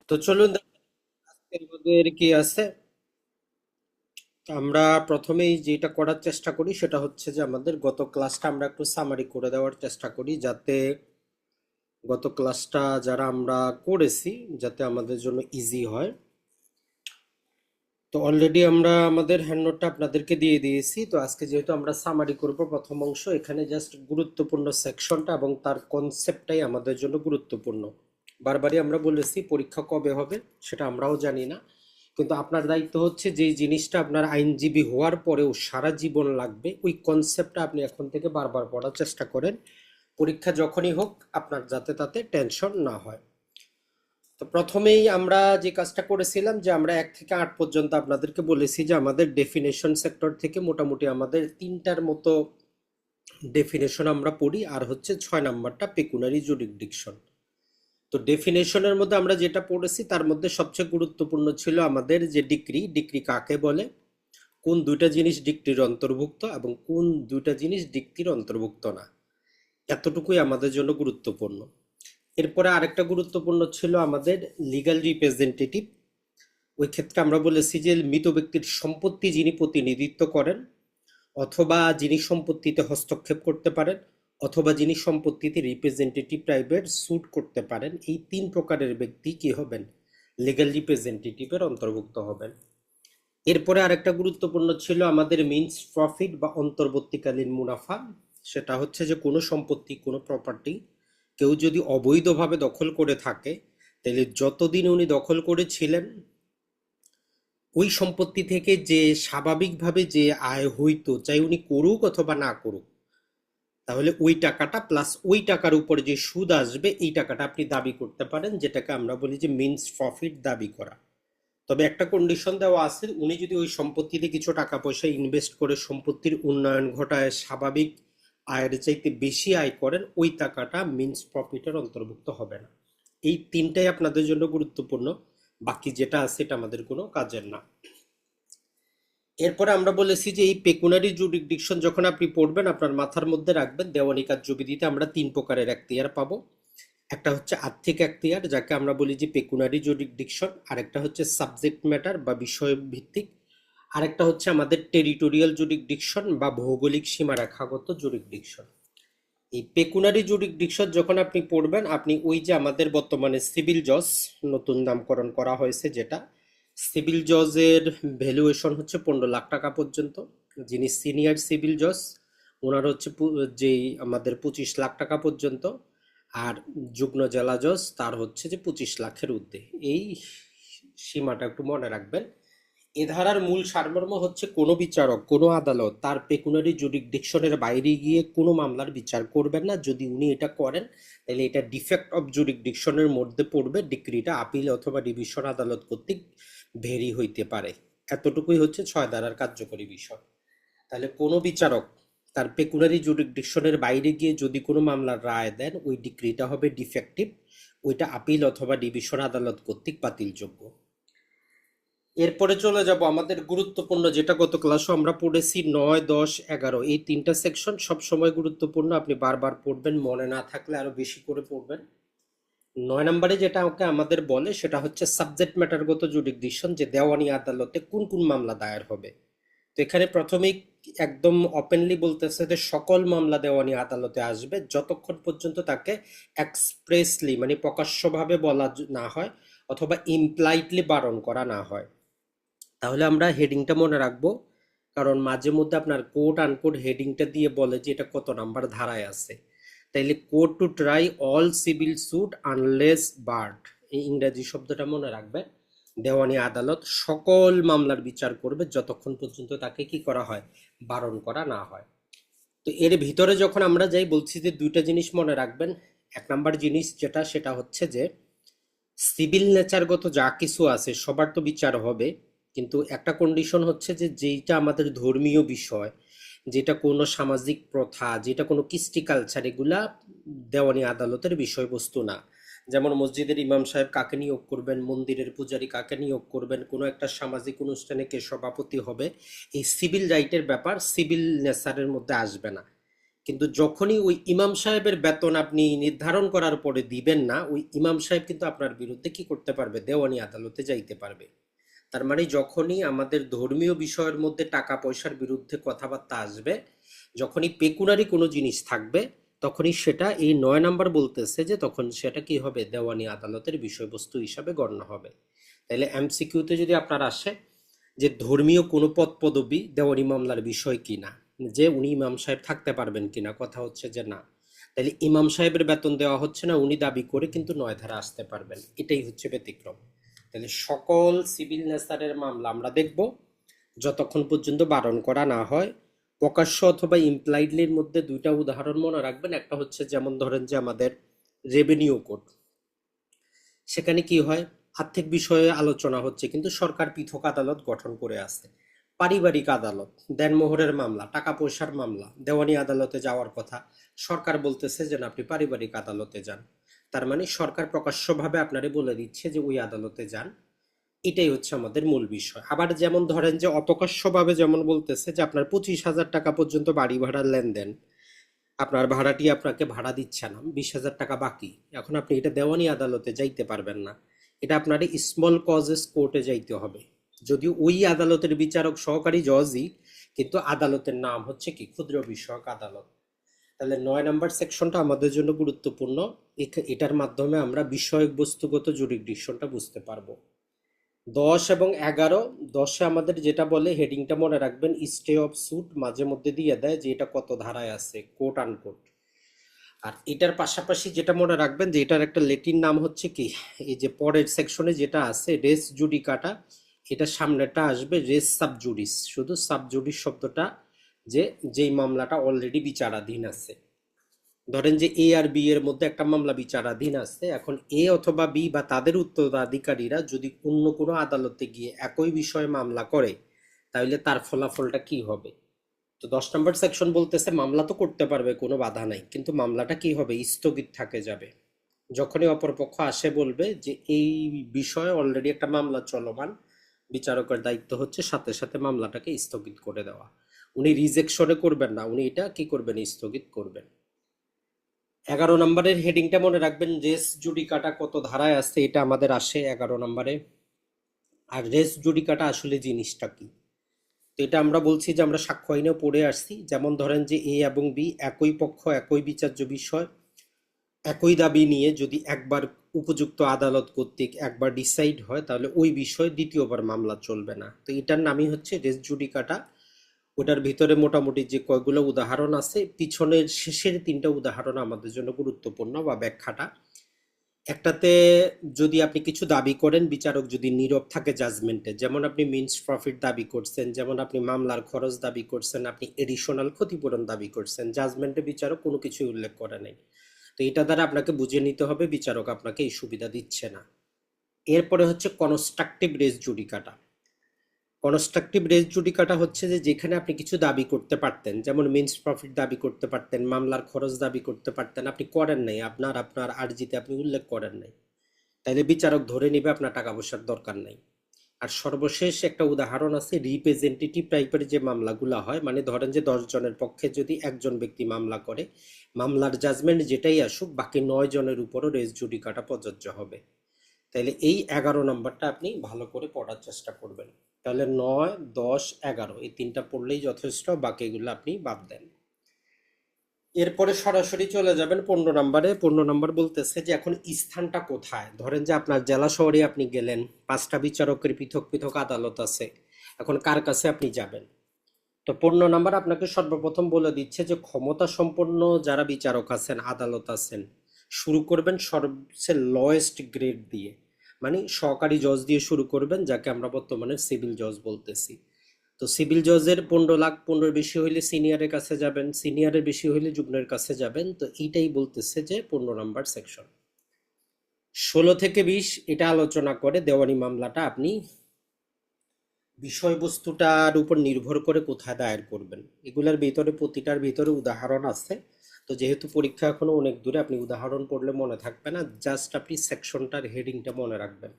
তো চলুন এর মধ্যে কি আছে। তো আমরা প্রথমেই যেটা করার চেষ্টা করি সেটা হচ্ছে যে আমাদের গত ক্লাসটা আমরা একটু সামারি করে দেওয়ার চেষ্টা করি, যাতে গত ক্লাসটা যারা আমরা করেছি যাতে আমাদের জন্য ইজি হয়। তো অলরেডি আমরা আমাদের হ্যান্ড নোটটা আপনাদেরকে দিয়ে দিয়েছি। তো আজকে যেহেতু আমরা সামারি করব প্রথম অংশ, এখানে জাস্ট গুরুত্বপূর্ণ সেকশনটা এবং তার কনসেপ্টটাই আমাদের জন্য গুরুত্বপূর্ণ। বারবারই আমরা বলেছি পরীক্ষা কবে হবে সেটা আমরাও জানি না, কিন্তু আপনার দায়িত্ব হচ্ছে যেই জিনিসটা আপনার আইনজীবী হওয়ার পরেও সারা জীবন লাগবে ওই কনসেপ্টটা আপনি এখন থেকে বারবার পড়ার চেষ্টা করেন। পরীক্ষা যখনই হোক আপনার যাতে তাতে টেনশন না হয়। তো প্রথমেই আমরা যে কাজটা করেছিলাম যে আমরা 1 থেকে 8 পর্যন্ত আপনাদেরকে বলেছি যে আমাদের ডেফিনেশন সেক্টর থেকে মোটামুটি আমাদের তিনটার মতো ডেফিনেশন আমরা পড়ি, আর হচ্ছে 6 নাম্বারটা পেকুনারি জুরিসডিকশন। তো ডেফিনেশনের মধ্যে আমরা যেটা পড়েছি তার মধ্যে সবচেয়ে গুরুত্বপূর্ণ ছিল আমাদের যে ডিক্রি, ডিক্রি কাকে বলে, কোন দুইটা জিনিস ডিক্রির অন্তর্ভুক্ত এবং কোন দুইটা জিনিস ডিক্রির অন্তর্ভুক্ত না, এতটুকুই আমাদের জন্য গুরুত্বপূর্ণ। এরপরে আরেকটা গুরুত্বপূর্ণ ছিল আমাদের লিগ্যাল রিপ্রেজেন্টেটিভ। ওই ক্ষেত্রে আমরা বলেছি যে মৃত ব্যক্তির সম্পত্তি যিনি প্রতিনিধিত্ব করেন, অথবা যিনি সম্পত্তিতে হস্তক্ষেপ করতে পারেন, অথবা যিনি সম্পত্তিতে রিপ্রেজেন্টেটিভ টাইপের স্যুট করতে পারেন, এই 3 প্রকারের ব্যক্তি কি হবেন, লিগ্যাল রিপ্রেজেন্টেটিভের অন্তর্ভুক্ত হবেন। এরপরে আরেকটা গুরুত্বপূর্ণ ছিল আমাদের মিনস প্রফিট বা অন্তর্বর্তীকালীন মুনাফা। সেটা হচ্ছে যে কোনো সম্পত্তি, কোনো প্রপার্টি কেউ যদি অবৈধভাবে দখল করে থাকে, তাহলে যতদিন উনি দখল করেছিলেন ওই সম্পত্তি থেকে যে স্বাভাবিকভাবে যে আয় হইতো, চাই উনি করুক অথবা না করুক, তাহলে ওই টাকাটা প্লাস ওই টাকার উপরে যে সুদ আসবে এই টাকাটা আপনি দাবি করতে পারেন, যেটাকে আমরা বলি যে মিনস প্রফিট দাবি করা। তবে একটা কন্ডিশন দেওয়া আছে, উনি যদি ওই সম্পত্তিতে কিছু টাকা পয়সা ইনভেস্ট করে সম্পত্তির উন্নয়ন ঘটায় স্বাভাবিক আয়ের চাইতে বেশি আয় করেন, ওই টাকাটা মিনস প্রফিটের অন্তর্ভুক্ত হবে না। এই তিনটাই আপনাদের জন্য গুরুত্বপূর্ণ, বাকি যেটা আছে এটা আমাদের কোনো কাজের না। এরপরে আমরা বলেছি যে এই পেকুনারি জুরিসডিকশন যখন আপনি পড়বেন আপনার মাথার মধ্যে রাখবেন দেওয়ানি কার্যবিধিতে আমরা 3 প্রকারের এখতিয়ার পাবো। একটা হচ্ছে আর্থিক এখতিয়ার, যাকে আমরা বলি যে পেকুনারি জুরিসডিকশন, আরেকটা হচ্ছে সাবজেক্ট ম্যাটার বা বিষয় ভিত্তিক, আরেকটা হচ্ছে আমাদের টেরিটোরিয়াল জুরিসডিকশন বা ভৌগোলিক সীমারেখাগত জুরিসডিকশন। এই পেকুনারি জুরিসডিকশন যখন আপনি পড়বেন, আপনি ওই যে আমাদের বর্তমানে সিভিল জজ নতুন নামকরণ করা হয়েছে, যেটা সিভিল জজের ভ্যালুয়েশন হচ্ছে 15 লাখ টাকা পর্যন্ত। যিনি সিনিয়র সিভিল জজ ওনার হচ্ছে যেই আমাদের 25 লাখ টাকা পর্যন্ত, আর যুগ্ম জেলা জজ তার হচ্ছে যে 25 লাখের ঊর্ধ্বে। এই সীমাটা একটু মনে রাখবেন। এ ধারার মূল সারমর্ম হচ্ছে কোনো বিচারক, কোনো আদালত তার পেকুনারি জুরিসডিকশনের বাইরে গিয়ে কোনো মামলার বিচার করবেন না। যদি উনি এটা করেন তাহলে এটা ডিফেক্ট অফ জুরিসডিকশনের মধ্যে পড়বে, ডিক্রিটা আপিল অথবা ডিভিশন আদালত কর্তৃক ভেরি হইতে পারে। এতটুকুই হচ্ছে 6 ধারার কার্যকরী বিষয়। তাহলে কোনো বিচারক তার পেকুনারি জুরিসডিকশনের বাইরে গিয়ে যদি কোনো মামলার রায় দেন ওই ডিক্রিটা হবে ডিফেক্টিভ, ওইটা আপিল অথবা ডিভিশন আদালত কর্তৃক বাতিলযোগ্য। এরপরে চলে যাব আমাদের গুরুত্বপূর্ণ, যেটা গত ক্লাসও আমরা পড়েছি, 9, 10, 11, এই 3টা সেকশন সবসময় গুরুত্বপূর্ণ, আপনি বারবার পড়বেন, মনে না থাকলে আরো বেশি করে পড়বেন। 9 নম্বরে যেটা আমাদের বলে সেটা হচ্ছে সাবজেক্ট ম্যাটারগত জুরিসডিকশন, যে দেওয়ানি আদালতে কোন কোন মামলা দায়ের হবে। তো এখানে প্রথমেই একদম ওপেনলি বলতেছে যে সকল মামলা দেওয়ানি আদালতে আসবে যতক্ষণ পর্যন্ত তাকে এক্সপ্রেসলি মানে প্রকাশ্যভাবে বলা না হয় অথবা ইমপ্লাইডলি বারণ করা না হয়। তাহলে আমরা হেডিংটা মনে রাখবো, কারণ মাঝে মধ্যে আপনার কোর্ট আনকোট হেডিংটা দিয়ে বলে যে এটা কত নাম্বার ধারায় আছে। তাইলে court to try all civil suit unless barred, এই ইংরেজি শব্দটা মনে রাখবেন। দেওয়ানি আদালত সকল মামলার বিচার করবে যতক্ষণ পর্যন্ত তাকে কি করা হয়, বারণ করা না হয়। তো এর ভিতরে যখন আমরা যাই বলছি যে দুইটা জিনিস মনে রাখবেন। 1 নাম্বার জিনিস যেটা সেটা হচ্ছে যে সিভিল নেচারগত যা কিছু আছে সবার তো বিচার হবে, কিন্তু একটা কন্ডিশন হচ্ছে যে যেটা আমাদের ধর্মীয় বিষয়, যেটা কোনো সামাজিক প্রথা, যেটা কোনো কৃষ্টি কালচার, এগুলা দেওয়ানি আদালতের বিষয়বস্তু না। যেমন মসজিদের ইমাম সাহেব কাকে নিয়োগ করবেন, মন্দিরের পূজারী কাকে নিয়োগ করবেন, কোনো একটা সামাজিক অনুষ্ঠানে কে সভাপতি হবে, এই সিভিল রাইটের ব্যাপার সিভিল নেচারের মধ্যে আসবে না। কিন্তু যখনই ওই ইমাম সাহেবের বেতন আপনি নির্ধারণ করার পরে দিবেন না, ওই ইমাম সাহেব কিন্তু আপনার বিরুদ্ধে কি করতে পারবে, দেওয়ানি আদালতে যাইতে পারবে। তার মানে যখনই আমাদের ধর্মীয় বিষয়ের মধ্যে টাকা পয়সার বিরুদ্ধে কথাবার্তা আসবে, যখনই পেকুনারি কোনো জিনিস থাকবে, তখনই সেটা এই 9 নম্বর বলতেছে যে তখন সেটা কি হবে, দেওয়ানি আদালতের বিষয়বস্তু হিসাবে গণ্য হবে। তাহলে এমসিকিউতে যদি আপনার আসে যে ধর্মীয় কোনো পদ পদবি দেওয়ানি মামলার বিষয় কিনা, যে উনি ইমাম সাহেব থাকতে পারবেন কিনা, কথা হচ্ছে যে না, তাহলে ইমাম সাহেবের বেতন দেওয়া হচ্ছে না, উনি দাবি করে কিন্তু 9 ধারা আসতে পারবেন, এটাই হচ্ছে ব্যতিক্রম। তাহলে সকল সিভিল নেসারের মামলা আমরা দেখব যতক্ষণ পর্যন্ত বারণ করা না হয়। প্রকাশ্য অথবা ইমপ্লাইডলির মধ্যে দুইটা উদাহরণ মনে রাখবেন। একটা হচ্ছে যেমন ধরেন যে আমাদের রেভিনিউ কোড, সেখানে কি হয়, আর্থিক বিষয়ে আলোচনা হচ্ছে কিন্তু সরকার পৃথক আদালত গঠন করে আছে। পারিবারিক আদালত, দেনমোহরের মামলা, টাকা পয়সার মামলা, দেওয়ানি আদালতে যাওয়ার কথা, সরকার বলতেছে যে না আপনি পারিবারিক আদালতে যান। তার মানে সরকার প্রকাশ্যভাবে আপনারে বলে দিচ্ছে যে ওই আদালতে যান। এটাই হচ্ছে আমাদের মূল বিষয়। আবার যেমন ধরেন যে অপ্রকাশ্যভাবে যেমন বলতেছে যে আপনার 25,000 টাকা পর্যন্ত বাড়ি ভাড়ার লেনদেন, আপনার ভাড়াটি আপনাকে ভাড়া দিচ্ছে না, 20,000 টাকা বাকি, এখন আপনি এটা দেওয়ানি আদালতে যাইতে পারবেন না, এটা আপনার স্মল কজেস কোর্টে যাইতে হবে। যদিও ওই আদালতের বিচারক সহকারী জজই, কিন্তু আদালতের নাম হচ্ছে কি ক্ষুদ্র বিষয়ক আদালত। তাহলে 9 নম্বর সেকশনটা আমাদের জন্য গুরুত্বপূর্ণ। এটার মাধ্যমে আমরা বিষয়ক বস্তুগত জুরিসডিকশনটা বুঝতে পারবো। 10 এবং 11, 10-এ আমাদের যেটা বলে হেডিংটা মনে রাখবেন, স্টে অফ স্যুট, মাঝে মধ্যে দিয়ে দেয় যে এটা কত ধারায় আছে, কোট আনকোট। আর এটার পাশাপাশি যেটা মনে রাখবেন যে এটার একটা লেটিন নাম হচ্ছে কি, এই যে পরের সেকশনে যেটা আছে রেস জুডিকাটা, এটা সামনেটা আসবে রেস সাবজুডিস, শুধু সাবজুডিস শব্দটা, যে যেই মামলাটা অলরেডি বিচারাধীন আছে। ধরেন যে এ আর বি এর মধ্যে একটা মামলা বিচারাধীন আছে, এখন এ অথবা বি বা তাদের উত্তরাধিকারীরা যদি অন্য কোনো আদালতে গিয়ে একই বিষয়ে মামলা করে, তাহলে তার ফলাফলটা কি হবে। তো 10 নম্বর সেকশন বলতেছে মামলা তো করতে পারবে, কোনো বাধা নাই, কিন্তু মামলাটা কি হবে, স্থগিত থাকে যাবে। যখনই অপরপক্ষ আসে বলবে যে এই বিষয়ে অলরেডি একটা মামলা চলমান, বিচারকের দায়িত্ব হচ্ছে সাথে সাথে মামলাটাকে স্থগিত করে দেওয়া। উনি রিজেকশনে করবেন না, উনি এটা কি করবেন, স্থগিত করবেন। 11 নম্বরের হেডিংটা মনে রাখবেন, রেস জুডিকাটা কত ধারায় আছে, এটা আমাদের আসে 11 নম্বরে। আর রেস জুডিকাটা আসলে জিনিসটা কি, তো এটা আমরা বলছি যে আমরা সাক্ষ্য আইনেও পড়ে আসছি। যেমন ধরেন যে এ এবং বি একই পক্ষ, একই বিচার্য বিষয়, একই দাবি নিয়ে যদি একবার উপযুক্ত আদালত কর্তৃক একবার ডিসাইড হয়, তাহলে ওই বিষয়ে দ্বিতীয়বার মামলা চলবে না। তো এটার নামই হচ্ছে রেস জুডিকাটা। ওটার ভিতরে মোটামুটি যে কয়গুলো উদাহরণ আছে, পিছনের শেষের 3টা উদাহরণ আমাদের জন্য গুরুত্বপূর্ণ বা ব্যাখ্যাটা। একটাতে যদি আপনি কিছু দাবি করেন, বিচারক যদি নীরব থাকে জাজমেন্টে, যেমন আপনি মিনস প্রফিট দাবি করছেন, যেমন আপনি মামলার খরচ দাবি করছেন, আপনি এডিশনাল ক্ষতিপূরণ দাবি করছেন, জাজমেন্টে বিচারক কোনো কিছু উল্লেখ করে নাই, তো এটা দ্বারা আপনাকে বুঝে নিতে হবে বিচারক আপনাকে এই সুবিধা দিচ্ছে না। এরপরে হচ্ছে constructive race judicata. Constructive race judicata হচ্ছে যে যেখানে আপনি কিছু দাবি করতে পারতেন, যেমন মিনস প্রফিট দাবি করতে পারতেন, মামলার খরচ দাবি করতে পারতেন, আপনি করেন নাই, আপনার আপনার আর্জিতে আপনি উল্লেখ করেন নাই, তাইলে বিচারক ধরে নিবে আপনার টাকা পয়সার দরকার নাই। আর সর্বশেষ একটা উদাহরণ আছে রিপ্রেজেন্টেটিভ টাইপের যে মামলাগুলো হয়, মানে ধরেন যে 10 জনের পক্ষে যদি একজন ব্যক্তি মামলা করে, মামলার জাজমেন্ট যেটাই আসুক বাকি 9 জনের উপরও রেস জুডিকাটা প্রযোজ্য হবে। তাইলে এই 11 নম্বরটা আপনি ভালো করে পড়ার চেষ্টা করবেন। তাহলে 9, 10, 11 এই 3টা পড়লেই যথেষ্ট, বাকিগুলো আপনি বাদ দেন। এরপরে সরাসরি চলে যাবেন 15 নম্বরে। 15 নম্বর বলতেছে যে এখন স্থানটা কোথায়। ধরেন যে আপনার জেলা শহরে আপনি গেলেন, 5টা বিচারকের পৃথক পৃথক আদালত আছে, এখন কার কাছে আপনি যাবেন। তো 15 নম্বর আপনাকে সর্বপ্রথম বলে দিচ্ছে যে ক্ষমতা সম্পন্ন যারা বিচারক আছেন, আদালত আছেন, শুরু করবেন সবচেয়ে লোয়েস্ট গ্রেড দিয়ে, মানে সহকারী জজ দিয়ে শুরু করবেন, যাকে আমরা বর্তমানে সিভিল জজ বলতেছি। তো সিভিল জজের 15 লাখ, 15 বেশি হইলে সিনিয়রের কাছে যাবেন, সিনিয়রের বেশি হইলে যুগ্মের কাছে যাবেন। তো এইটাই বলতেছে যে 15 নম্বর সেকশন। 16 থেকে 20 এটা আলোচনা করে দেওয়ানি মামলাটা আপনি বিষয়বস্তুটার উপর নির্ভর করে কোথায় দায়ের করবেন। এগুলোর ভিতরে প্রতিটার ভিতরে উদাহরণ আছে। তো যেহেতু পরীক্ষা এখনো অনেক দূরে, আপনি উদাহরণ পড়লে মনে থাকবে না, জাস্ট আপনি সেকশনটার হেডিংটা মনে রাখবেন।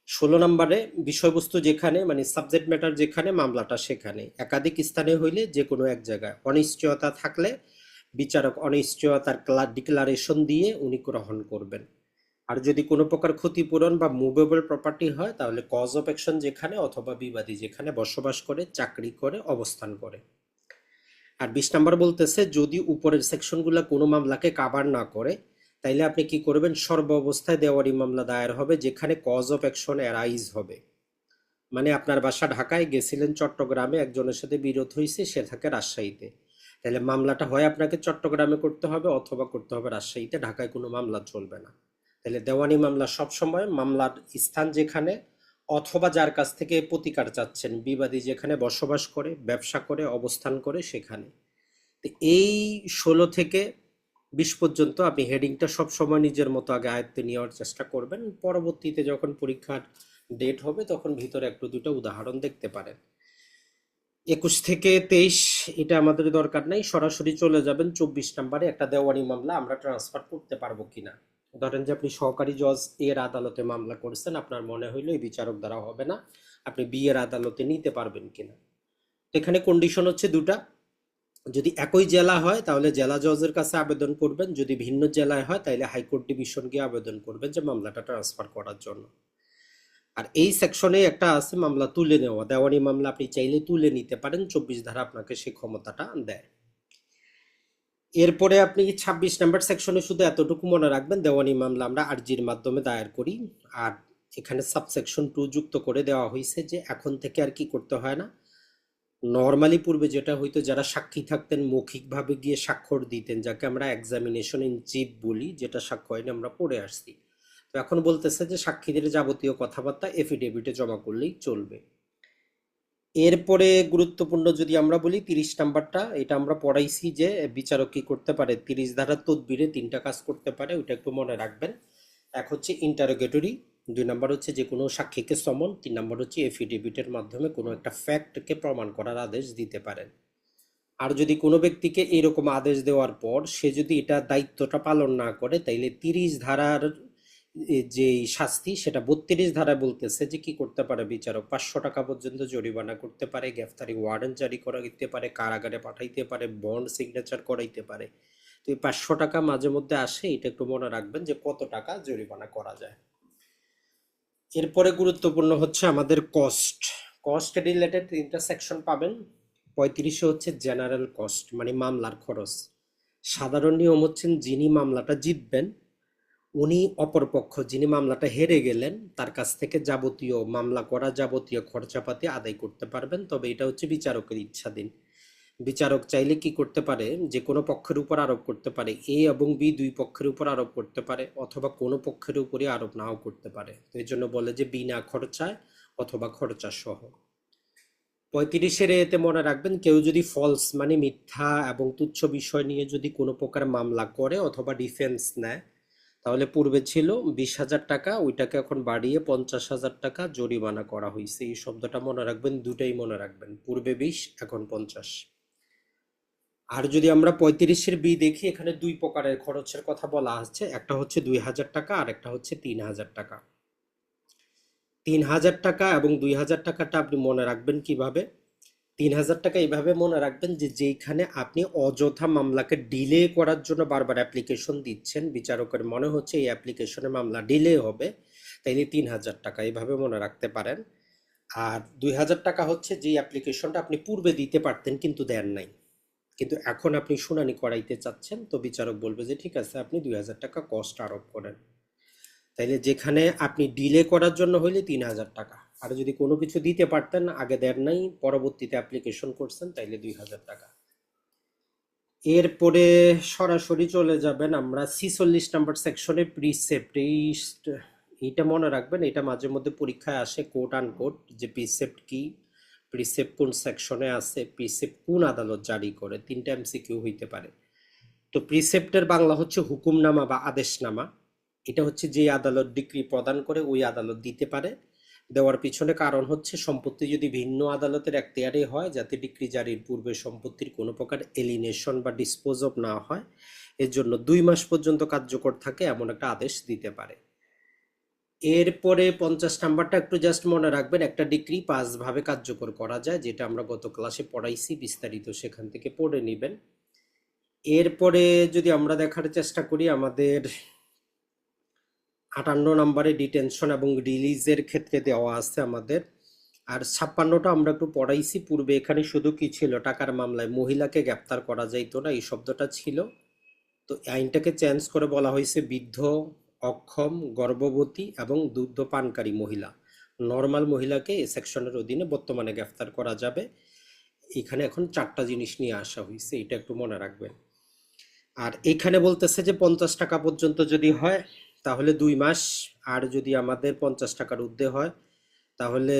16 নম্বরে বিষয়বস্তু যেখানে, মানে সাবজেক্ট ম্যাটার যেখানে, মামলাটা সেখানে, একাধিক স্থানে হইলে যে কোনো এক জায়গায়, অনিশ্চয়তা থাকলে বিচারক অনিশ্চয়তার ডিক্লারেশন দিয়ে উনি গ্রহণ করবেন। আর যদি কোনো প্রকার ক্ষতিপূরণ বা মুভেবল প্রপার্টি হয় তাহলে কজ অফ অ্যাকশন যেখানে অথবা বিবাদী যেখানে বসবাস করে, চাকরি করে, অবস্থান করে। আর 20 নাম্বার বলতেছে যদি উপরের সেকশনগুলো কোনো মামলাকে কাভার না করে তাইলে আপনি কি করবেন, সর্ব অবস্থায় দেওয়ানি মামলা দায়ের হবে যেখানে কজ অফ অ্যাকশন অ্যারাইজ হবে। মানে আপনার বাসা ঢাকায়, গেছিলেন চট্টগ্রামে, একজনের সাথে বিরোধ হয়েছে, সে থাকে রাজশাহীতে, তাহলে মামলাটা হয় আপনাকে চট্টগ্রামে করতে হবে অথবা করতে হবে রাজশাহীতে, ঢাকায় কোনো মামলা চলবে না। তাহলে দেওয়ানি মামলা সবসময় মামলার স্থান যেখানে অথবা যার কাছ থেকে প্রতিকার চাচ্ছেন, বিবাদী যেখানে বসবাস করে, ব্যবসা করে, অবস্থান করে সেখানে। তো এই 16 থেকে 20 পর্যন্ত আপনি হেডিংটা সবসময় নিজের মতো আগে আয়ত্তে নেওয়ার চেষ্টা করবেন। পরবর্তীতে যখন পরীক্ষার ডেট হবে তখন ভিতরে একটু দুটো উদাহরণ দেখতে পারেন। 21 থেকে 23 এটা আমাদের দরকার নাই, সরাসরি চলে যাবেন 24 নম্বরে। একটা দেওয়ানি মামলা আমরা ট্রান্সফার করতে পারবো কিনা। ধরেন যে আপনি সহকারী জজ এর আদালতে মামলা করছেন, আপনার মনে হইলো এই বিচারক দ্বারা হবে না, আপনি বি এর আদালতে নিতে পারবেন কিনা। এখানে কন্ডিশন হচ্ছে দুটা, যদি একই জেলা হয় তাহলে জেলা জজের কাছে আবেদন করবেন, যদি ভিন্ন জেলায় হয় তাহলে হাইকোর্ট ডিভিশন গিয়ে আবেদন করবেন যে মামলাটা ট্রান্সফার করার জন্য। আর এই সেকশনে একটা আছে মামলা তুলে নেওয়া, দেওয়ানি মামলা আপনি চাইলে তুলে নিতে পারেন, 24 ধারা আপনাকে সেই ক্ষমতাটা দেয়। এরপরে আপনি 26 নাম্বার সেকশনে শুধু এতটুকু মনে রাখবেন, দেওয়ানি মামলা আমরা আরজির মাধ্যমে দায়ের করি। আর এখানে সাবসেকশন 2 যুক্ত করে দেওয়া হয়েছে যে এখন থেকে আর কি করতে হয় না, নর্মালি পূর্বে যেটা হইতো যারা সাক্ষী থাকতেন মৌখিকভাবে গিয়ে স্বাক্ষর দিতেন, যাকে আমরা এক্সামিনেশন ইন চিফ বলি, যেটা সাক্ষ্য আইনে আমরা পড়ে আসছি। তো এখন বলতেছে যে সাক্ষীদের যাবতীয় কথাবার্তা এফিডেভিটে জমা করলেই চলবে। এরপরে গুরুত্বপূর্ণ যদি আমরা বলি 30 নাম্বারটা, এটা আমরা পড়াইছি যে বিচারক কি করতে পারে, 30 ধারার তদবিরে 3টা কাজ করতে পারে, ওইটা একটু মনে রাখবেন। এক হচ্ছে ইন্টারোগেটরি, 2 নাম্বার হচ্ছে যে কোনো সাক্ষীকে সমন, 3 নাম্বার হচ্ছে এফিডেভিটের মাধ্যমে কোনো একটা ফ্যাক্টকে প্রমাণ করার আদেশ দিতে পারেন। আর যদি কোনো ব্যক্তিকে এরকম আদেশ দেওয়ার পর সে যদি এটা দায়িত্বটা পালন না করে তাইলে 30 ধারার যে শাস্তি সেটা 32 ধারায় বলতেছে যে কি করতে পারে বিচারক, 500 টাকা পর্যন্ত জরিমানা করতে পারে, গ্রেফতারি ওয়ারেন্ট জারি করা দিতে পারে, কারাগারে পাঠাইতে পারে, বন্ড সিগনেচার করাইতে পারে। তো এই 500 টাকা মাঝে মধ্যে আসে, এটা একটু মনে রাখবেন যে কত টাকা জরিমানা করা যায়। এরপরে গুরুত্বপূর্ণ হচ্ছে আমাদের কস্ট, কস্ট রিলেটেড 3টা সেকশন পাবেন। 35 হচ্ছে জেনারেল কস্ট মানে মামলার খরচ। সাধারণ নিয়ম হচ্ছেন যিনি মামলাটা জিতবেন উনি অপরপক্ষ যিনি মামলাটা হেরে গেলেন তার কাছ থেকে যাবতীয় মামলা করা যাবতীয় খরচাপাতি আদায় করতে পারবেন, তবে এটা হচ্ছে বিচারকের ইচ্ছাধীন। বিচারক চাইলে কি করতে পারে, যে কোনো পক্ষের উপর আরোপ করতে পারে, এ এবং বি দুই পক্ষের উপর আরোপ করতে পারে অথবা কোনো পক্ষের উপরে আরোপ নাও করতে পারে। তো এই জন্য বলে যে বিনা খরচায় অথবা খরচা সহ। 35-এর এতে মনে রাখবেন কেউ যদি ফলস মানে মিথ্যা এবং তুচ্ছ বিষয় নিয়ে যদি কোনো প্রকার মামলা করে অথবা ডিফেন্স নেয় তাহলে পূর্বে ছিল 20,000 টাকা, ওইটাকে এখন বাড়িয়ে 50,000 টাকা জরিমানা করা হয়েছে। এই শব্দটা মনে রাখবেন, দুটাই মনে রাখবেন, পূর্বে 20 এখন 50। আর যদি আমরা 35-এর বি দেখি এখানে দুই প্রকারের খরচের কথা বলা আছে, একটা হচ্ছে 2,000 টাকা আর একটা হচ্ছে 3,000 টাকা। 3,000 টাকা এবং 2,000 টাকাটা আপনি মনে রাখবেন কিভাবে, 3,000 টাকা এইভাবে মনে রাখবেন যে যেখানে আপনি অযথা মামলাকে ডিলে করার জন্য বারবার অ্যাপ্লিকেশন দিচ্ছেন, বিচারকের মনে হচ্ছে এই অ্যাপ্লিকেশনে মামলা ডিলে হবে, তাইলে 3,000 টাকা এইভাবে মনে রাখতে পারেন। আর 2,000 টাকা হচ্ছে যে অ্যাপ্লিকেশনটা আপনি পূর্বে দিতে পারতেন কিন্তু দেন নাই, কিন্তু এখন আপনি শুনানি করাইতে চাচ্ছেন, তো বিচারক বলবে যে ঠিক আছে আপনি 2,000 টাকা কস্ট আরোপ করেন। তাইলে যেখানে আপনি ডিলে করার জন্য হইলে 3,000 টাকা, আর যদি কোনো কিছু দিতে পারতেন আগে দেন নাই পরবর্তীতে অ্যাপ্লিকেশন করছেন তাইলে 2,000 টাকা। এরপরে সরাসরি চলে যাবেন আমরা 46 নাম্বার সেকশনে প্রিসেপ্ট। এইটা মনে রাখবেন, এটা মাঝে মধ্যে পরীক্ষায় আসে কোট আনকোট, যে প্রিসেপ্ট কি, প্রিসেপ্ট কোন সেকশনে আছে, প্রিসেপ্ট কোন আদালত জারি করে, 3টা এমসিকিউ হইতে পারে। তো প্রিসেপ্টের বাংলা হচ্ছে হুকুমনামা বা আদেশনামা। এটা হচ্ছে যে আদালত ডিক্রি প্রদান করে ওই আদালত দিতে পারে। দেওয়ার পিছনে কারণ হচ্ছে সম্পত্তি যদি ভিন্ন আদালতের এখতিয়ারে হয় যাতে ডিক্রি জারির পূর্বে সম্পত্তির কোনো প্রকার এলিনেশন বা ডিসপোজ অফ না হয়, এর জন্য 2 মাস পর্যন্ত কার্যকর থাকে এমন একটা আদেশ দিতে পারে। এরপরে 50 নাম্বারটা একটু জাস্ট মনে রাখবেন, একটা ডিক্রি 5 ভাবে কার্যকর করা যায়, যেটা আমরা গত ক্লাসে পড়াইছি বিস্তারিত, সেখান থেকে পড়ে নেবেন। এরপরে যদি আমরা দেখার চেষ্টা করি, আমাদের 58 নম্বরে ডিটেনশন এবং রিলিজের ক্ষেত্রে দেওয়া আছে আমাদের। আর 56টা আমরা একটু পড়াইছি পূর্বে। এখানে শুধু কি ছিল, টাকার মামলায় মহিলাকে গ্রেপ্তার করা যাইতো না, এই শব্দটা ছিল। তো আইনটাকে চেঞ্জ করে বলা হয়েছে বৃদ্ধ, অক্ষম, গর্ভবতী এবং দুগ্ধ পানকারী মহিলা। নর্মাল মহিলাকে এই সেকশনের অধীনে বর্তমানে গ্রেফতার করা যাবে। এখানে এখন 4টা জিনিস নিয়ে আসা হয়েছে, এটা একটু মনে রাখবেন। আর এখানে বলতেছে যে 50 টাকা পর্যন্ত যদি হয় তাহলে 2 মাস, আর যদি আমাদের 50 টাকার ঊর্ধ্বে হয় তাহলে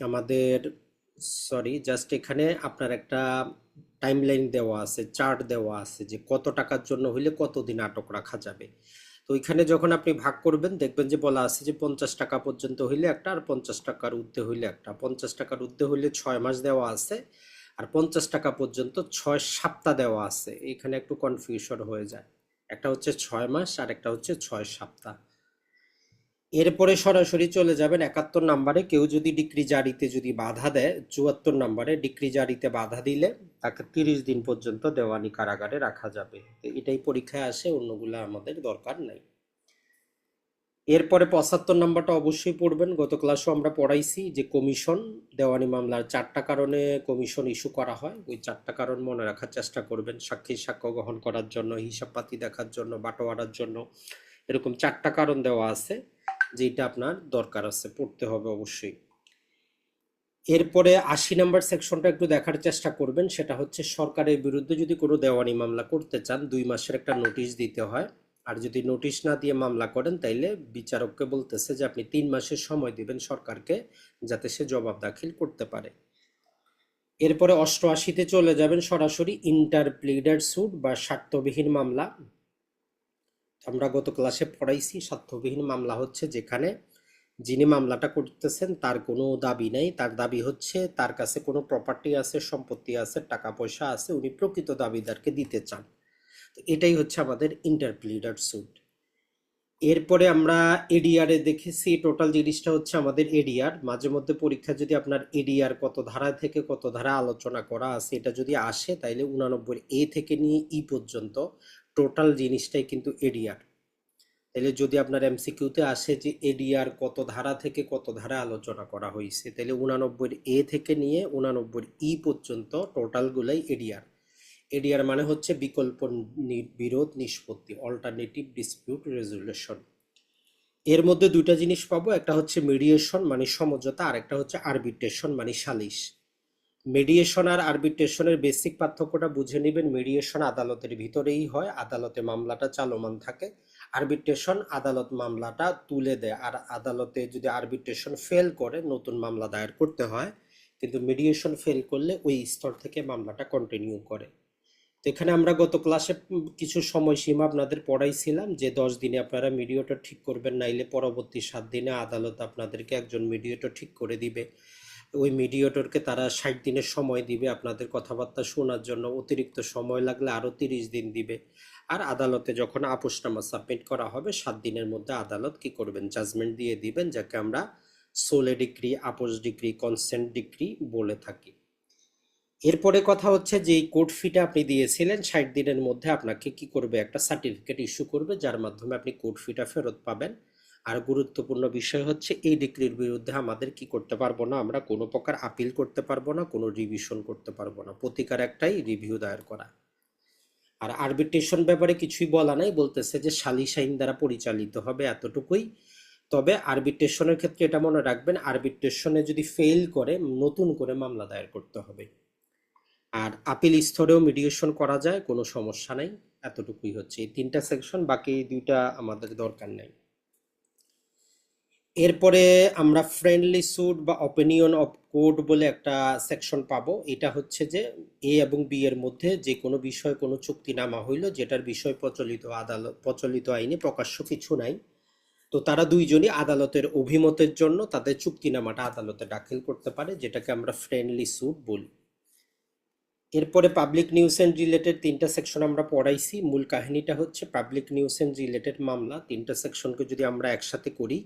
আমাদের, সরি, জাস্ট এখানে আপনার একটা টাইমলাইন দেওয়া আছে, চার্ট দেওয়া আছে যে কত টাকার জন্য হইলে কতদিন আটক রাখা যাবে। তো এখানে যখন আপনি ভাগ করবেন দেখবেন যে বলা আছে যে 50 টাকা পর্যন্ত হইলে একটা, আর 50 টাকার ঊর্ধ্বে হইলে একটা। 50 টাকার ঊর্ধ্বে হইলে 6 মাস দেওয়া আছে, আর 50 টাকা পর্যন্ত 6 সপ্তাহ দেওয়া আছে। এখানে একটু কনফিউশন হয়ে যায়, একটা হচ্ছে 6 মাস আর একটা হচ্ছে 6 সপ্তাহ। এরপরে সরাসরি চলে যাবেন 71 নম্বরে। কেউ যদি ডিক্রি জারিতে যদি বাধা দেয়, 74 নম্বরে ডিক্রি জারিতে বাধা দিলে তাকে 30 দিন পর্যন্ত দেওয়ানি কারাগারে রাখা যাবে। তো এটাই পরীক্ষায় আসে, অন্যগুলা আমাদের দরকার নাই। এরপরে 75 নম্বরটা অবশ্যই পড়বেন। গত ক্লাসও আমরা পড়াইছি যে কমিশন, দেওয়ানি মামলার 4টা কারণে কমিশন ইস্যু করা হয়। ওই 4টা কারণ মনে রাখার চেষ্টা করবেন। সাক্ষীর সাক্ষ্য গ্রহণ করার জন্য, হিসাবপাতি দেখার জন্য, বাটোয়ারার জন্য, এরকম 4টা কারণ দেওয়া আছে, যেটা আপনার দরকার আছে, পড়তে হবে অবশ্যই। এরপরে 80 নম্বর সেকশনটা একটু দেখার চেষ্টা করবেন। সেটা হচ্ছে সরকারের বিরুদ্ধে যদি কোনো দেওয়ানি মামলা করতে চান 2 মাসের একটা নোটিশ দিতে হয়। আর যদি নোটিশ না দিয়ে মামলা করেন তাইলে বিচারককে বলতেছে যে আপনি 3 মাসের সময় দিবেন সরকারকে, যাতে সে জবাব দাখিল করতে পারে। এরপরে 88-তে চলে যাবেন সরাসরি, ইন্টারপ্লিডেড স্যুট বা স্বার্থবিহীন মামলা। আমরা গত ক্লাসে পড়াইছি স্বার্থবিহীন মামলা হচ্ছে যেখানে যিনি মামলাটা করতেছেন তার কোনো দাবি নেই, তার দাবি হচ্ছে তার কাছে কোনো প্রপার্টি আছে, সম্পত্তি আছে, টাকা পয়সা আছে, উনি প্রকৃত দাবিদারকে দিতে চান। তো এটাই হচ্ছে আমাদের ইন্টারপ্লিডেড স্যুট। এরপরে আমরা এডিআর এ দেখেছি, টোটাল জিনিসটা হচ্ছে আমাদের এডিআর। মাঝে মধ্যে পরীক্ষা যদি আপনার এডিআর কত ধারা থেকে কত ধারা আলোচনা করা আছে এটা যদি আসে, তাইলে 89 থেকে নিয়ে পর্যন্ত টোটাল জিনিসটাই কিন্তু এডিআর। তাহলে যদি আপনার এমসিকিউতে আসে যে এডিআর কত ধারা থেকে কত ধারা আলোচনা করা হয়েছে, তাহলে 89 থেকে নিয়ে 89 পর্যন্ত টোটালগুলাই এডিআর। এডিআর মানে হচ্ছে বিকল্প বিরোধ নিষ্পত্তি, অল্টারনেটিভ ডিসপিউট রেজুলেশন। এর মধ্যে 2টা জিনিস পাবো, একটা হচ্ছে মিডিয়েশন মানে সমঝোতা, আর একটা হচ্ছে আরবিট্রেশন মানে সালিশ। মিডিয়েশন আর আরবিট্রেশনের বেসিক পার্থক্যটা বুঝে নেবেন। মিডিয়েশন আদালতের ভিতরেই হয়, আদালতে মামলাটা চালমান থাকে। আরবিট্রেশন আদালত মামলাটা তুলে দেয়, আর আদালতে যদি আরবিট্রেশন ফেল করে নতুন মামলা দায়ের করতে হয়, কিন্তু মিডিয়েশন ফেল করলে ওই স্তর থেকে মামলাটা কন্টিনিউ করে। তো এখানে আমরা গত ক্লাসে কিছু সময়সীমা আপনাদের পড়াইছিলাম যে 10 দিনে আপনারা মিডিয়েটর ঠিক করবেন, নাইলে পরবর্তী 7 দিনে আদালত আপনাদেরকে একজন মিডিয়েটর ঠিক করে দিবে। ওই মিডিয়েটরকে তারা 60 দিনের সময় দিবে আপনাদের কথাবার্তা শোনার জন্য, অতিরিক্ত সময় লাগলে আরও 30 দিন দিবে। আর আদালতে যখন আপোসনামা সাবমিট করা হবে 7 দিনের মধ্যে আদালত কি করবেন, জাজমেন্ট দিয়ে দিবেন, যাকে আমরা সোলে ডিক্রি, আপোস ডিক্রি, কনসেন্ট ডিক্রি বলে থাকি। এরপরে কথা হচ্ছে যে এই কোর্ট ফিটা আপনি দিয়েছিলেন 60 দিনের মধ্যে আপনাকে কি করবে, একটা সার্টিফিকেট ইস্যু করবে, যার মাধ্যমে আপনি কোর্ট ফিটা ফেরত পাবেন। আর গুরুত্বপূর্ণ বিষয় হচ্ছে এই ডিক্রির বিরুদ্ধে আমাদের কি করতে পারবো না, আমরা কোনো প্রকার আপিল করতে পারবো না, কোনো রিভিশন করতে পারবো না, প্রতিকার একটাই, রিভিউ দায়ের করা। আর আরবিট্রেশন ব্যাপারে কিছুই বলা নাই, বলতেছে যে সালিস আইন দ্বারা পরিচালিত হবে, এতটুকুই। তবে আরবিট্রেশনের ক্ষেত্রে এটা মনে রাখবেন, আরবিট্রেশনে যদি ফেল করে নতুন করে মামলা দায়ের করতে হবে। আর আপিল স্তরেও মিডিয়েশন করা যায়, কোনো সমস্যা নাই। এতটুকুই হচ্ছে এই 3টা সেকশন, বাকি 2টা আমাদের দরকার নেই। এরপরে আমরা ফ্রেন্ডলি স্যুট বা অপিনিয়ন অফ কোর্ট বলে একটা সেকশন পাবো। এটা হচ্ছে যে এ এবং বি এর মধ্যে যে কোনো বিষয়ে কোনো চুক্তিনামা হইল, যেটার বিষয় প্রচলিত আইনে প্রকাশ্য কিছু নাই, তো তারা দুইজনই আদালতের অভিমতের জন্য তাদের চুক্তিনামাটা আদালতে দাখিল করতে পারে, যেটাকে আমরা ফ্রেন্ডলি স্যুট বলি। এরপরে পাবলিক নিউসেন্স রিলেটেড 3টা সেকশন আমরা পড়াইছি। মূল কাহিনীটা হচ্ছে পাবলিক নিউসেন্স রিলেটেড মামলা 3টা সেকশনকে যদি আমরা একসাথে করি,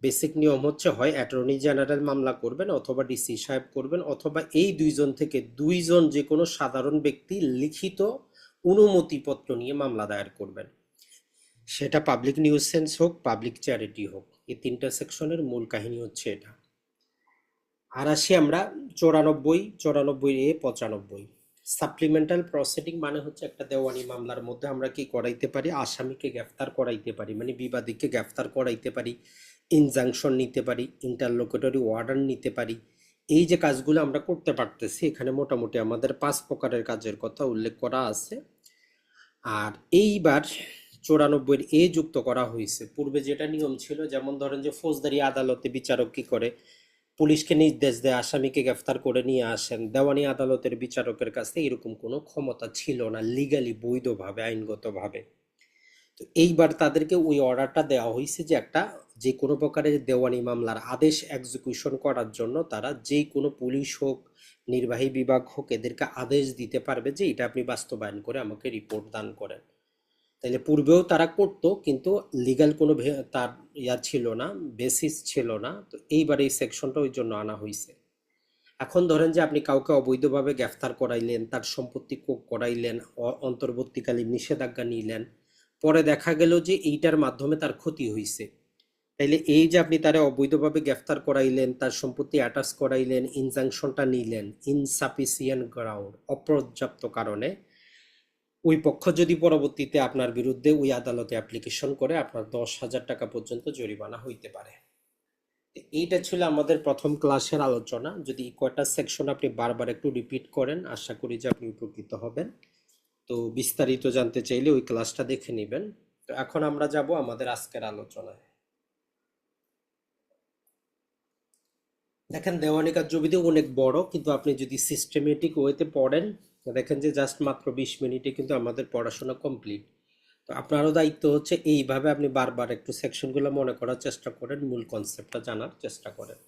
বেসিক নিয়ম হচ্ছে হয় অ্যাটর্নি জেনারেল মামলা করবেন, অথবা ডিসি সাহেব করবেন, অথবা এই দুইজন থেকে দুইজন যে কোনো সাধারণ ব্যক্তি লিখিত অনুমতিপত্র নিয়ে মামলা দায়ের করবেন, সেটা পাবলিক নিউসেন্স হোক, পাবলিক চ্যারিটি হোক। এই তিনটা সেকশনের মূল কাহিনী হচ্ছে এটা। আর আসি আমরা 94, 94A, 95। সাপ্লিমেন্টাল প্রসিডিং মানে হচ্ছে একটা দেওয়ানি মামলার মধ্যে আমরা কি করাইতে পারি, আসামিকে গ্রেফতার করাইতে পারি, মানে বিবাদীকে গ্রেফতার করাইতে পারি, ইনজাংশন নিতে পারি, ইন্টারলোকুটরি অর্ডার নিতে পারি। এই যে কাজগুলো আমরা করতে পারতেছি, এখানে মোটামুটি আমাদের 5 প্রকারের কাজের কথা উল্লেখ করা আছে। আর এইবার 94A যুক্ত করা হয়েছে। পূর্বে যেটা নিয়ম ছিল, যেমন ধরেন যে ফৌজদারি আদালতে বিচারক কি করে, পুলিশকে নির্দেশ দেয় আসামিকে গ্রেফতার করে নিয়ে আসেন। দেওয়ানি আদালতের বিচারকের কাছে এরকম কোনো ক্ষমতা ছিল না লিগালি, বৈধভাবে, আইনগতভাবে। তো এইবার তাদেরকে ওই অর্ডারটা দেওয়া হয়েছে যে একটা যে কোনো প্রকারের দেওয়ানি মামলার আদেশ এক্সিকিউশন করার জন্য তারা যে কোনো পুলিশ হোক, নির্বাহী বিভাগ হোক, এদেরকে আদেশ দিতে পারবে যে এটা আপনি বাস্তবায়ন করে আমাকে রিপোর্ট দান করেন। তাইলে পূর্বেও তারা করতো, কিন্তু লিগাল কোনো তার ছিল না, বেসিস ছিল না। তো এইবার এই সেকশনটা ওই জন্য আনা হয়েছে। এখন ধরেন যে আপনি কাউকে অবৈধভাবে গ্রেফতার করাইলেন, তার সম্পত্তি কোক করাইলেন, অন্তর্বর্তীকালীন নিষেধাজ্ঞা নিলেন, পরে দেখা গেল যে এইটার মাধ্যমে তার ক্ষতি হয়েছে। তাইলে এই যে আপনি তারে অবৈধভাবে গ্রেফতার করাইলেন, তার সম্পত্তি অ্যাটাচ করাইলেন, ইনজাংশনটা নিলেন, ইনসাফিসিয়েন্ট গ্রাউন্ড, অপর্যাপ্ত কারণে, ওই পক্ষ যদি পরবর্তীতে আপনার বিরুদ্ধে ওই আদালতে অ্যাপ্লিকেশন করে, আপনার 10,000 টাকা পর্যন্ত জরিমানা হইতে পারে। এইটা ছিল আমাদের প্রথম ক্লাসের আলোচনা। যদি কয়টা সেকশন আপনি বারবার একটু রিপিট করেন, আশা করি যে আপনি উপকৃত হবেন। তো বিস্তারিত জানতে চাইলে ওই ক্লাসটা দেখে নেবেন। তো এখন আমরা যাব আমাদের আজকের আলোচনায়। দেখেন, দেওয়ানি কার্যবিধি অনেক বড়, কিন্তু আপনি যদি সিস্টেমেটিক ওয়েতে পড়েন, দেখেন যে জাস্ট মাত্র 20 মিনিটে কিন্তু আমাদের পড়াশোনা কমপ্লিট। তো আপনারও দায়িত্ব হচ্ছে এইভাবে আপনি বারবার একটু সেকশনগুলো মনে করার চেষ্টা করেন, মূল কনসেপ্টটা জানার চেষ্টা করেন।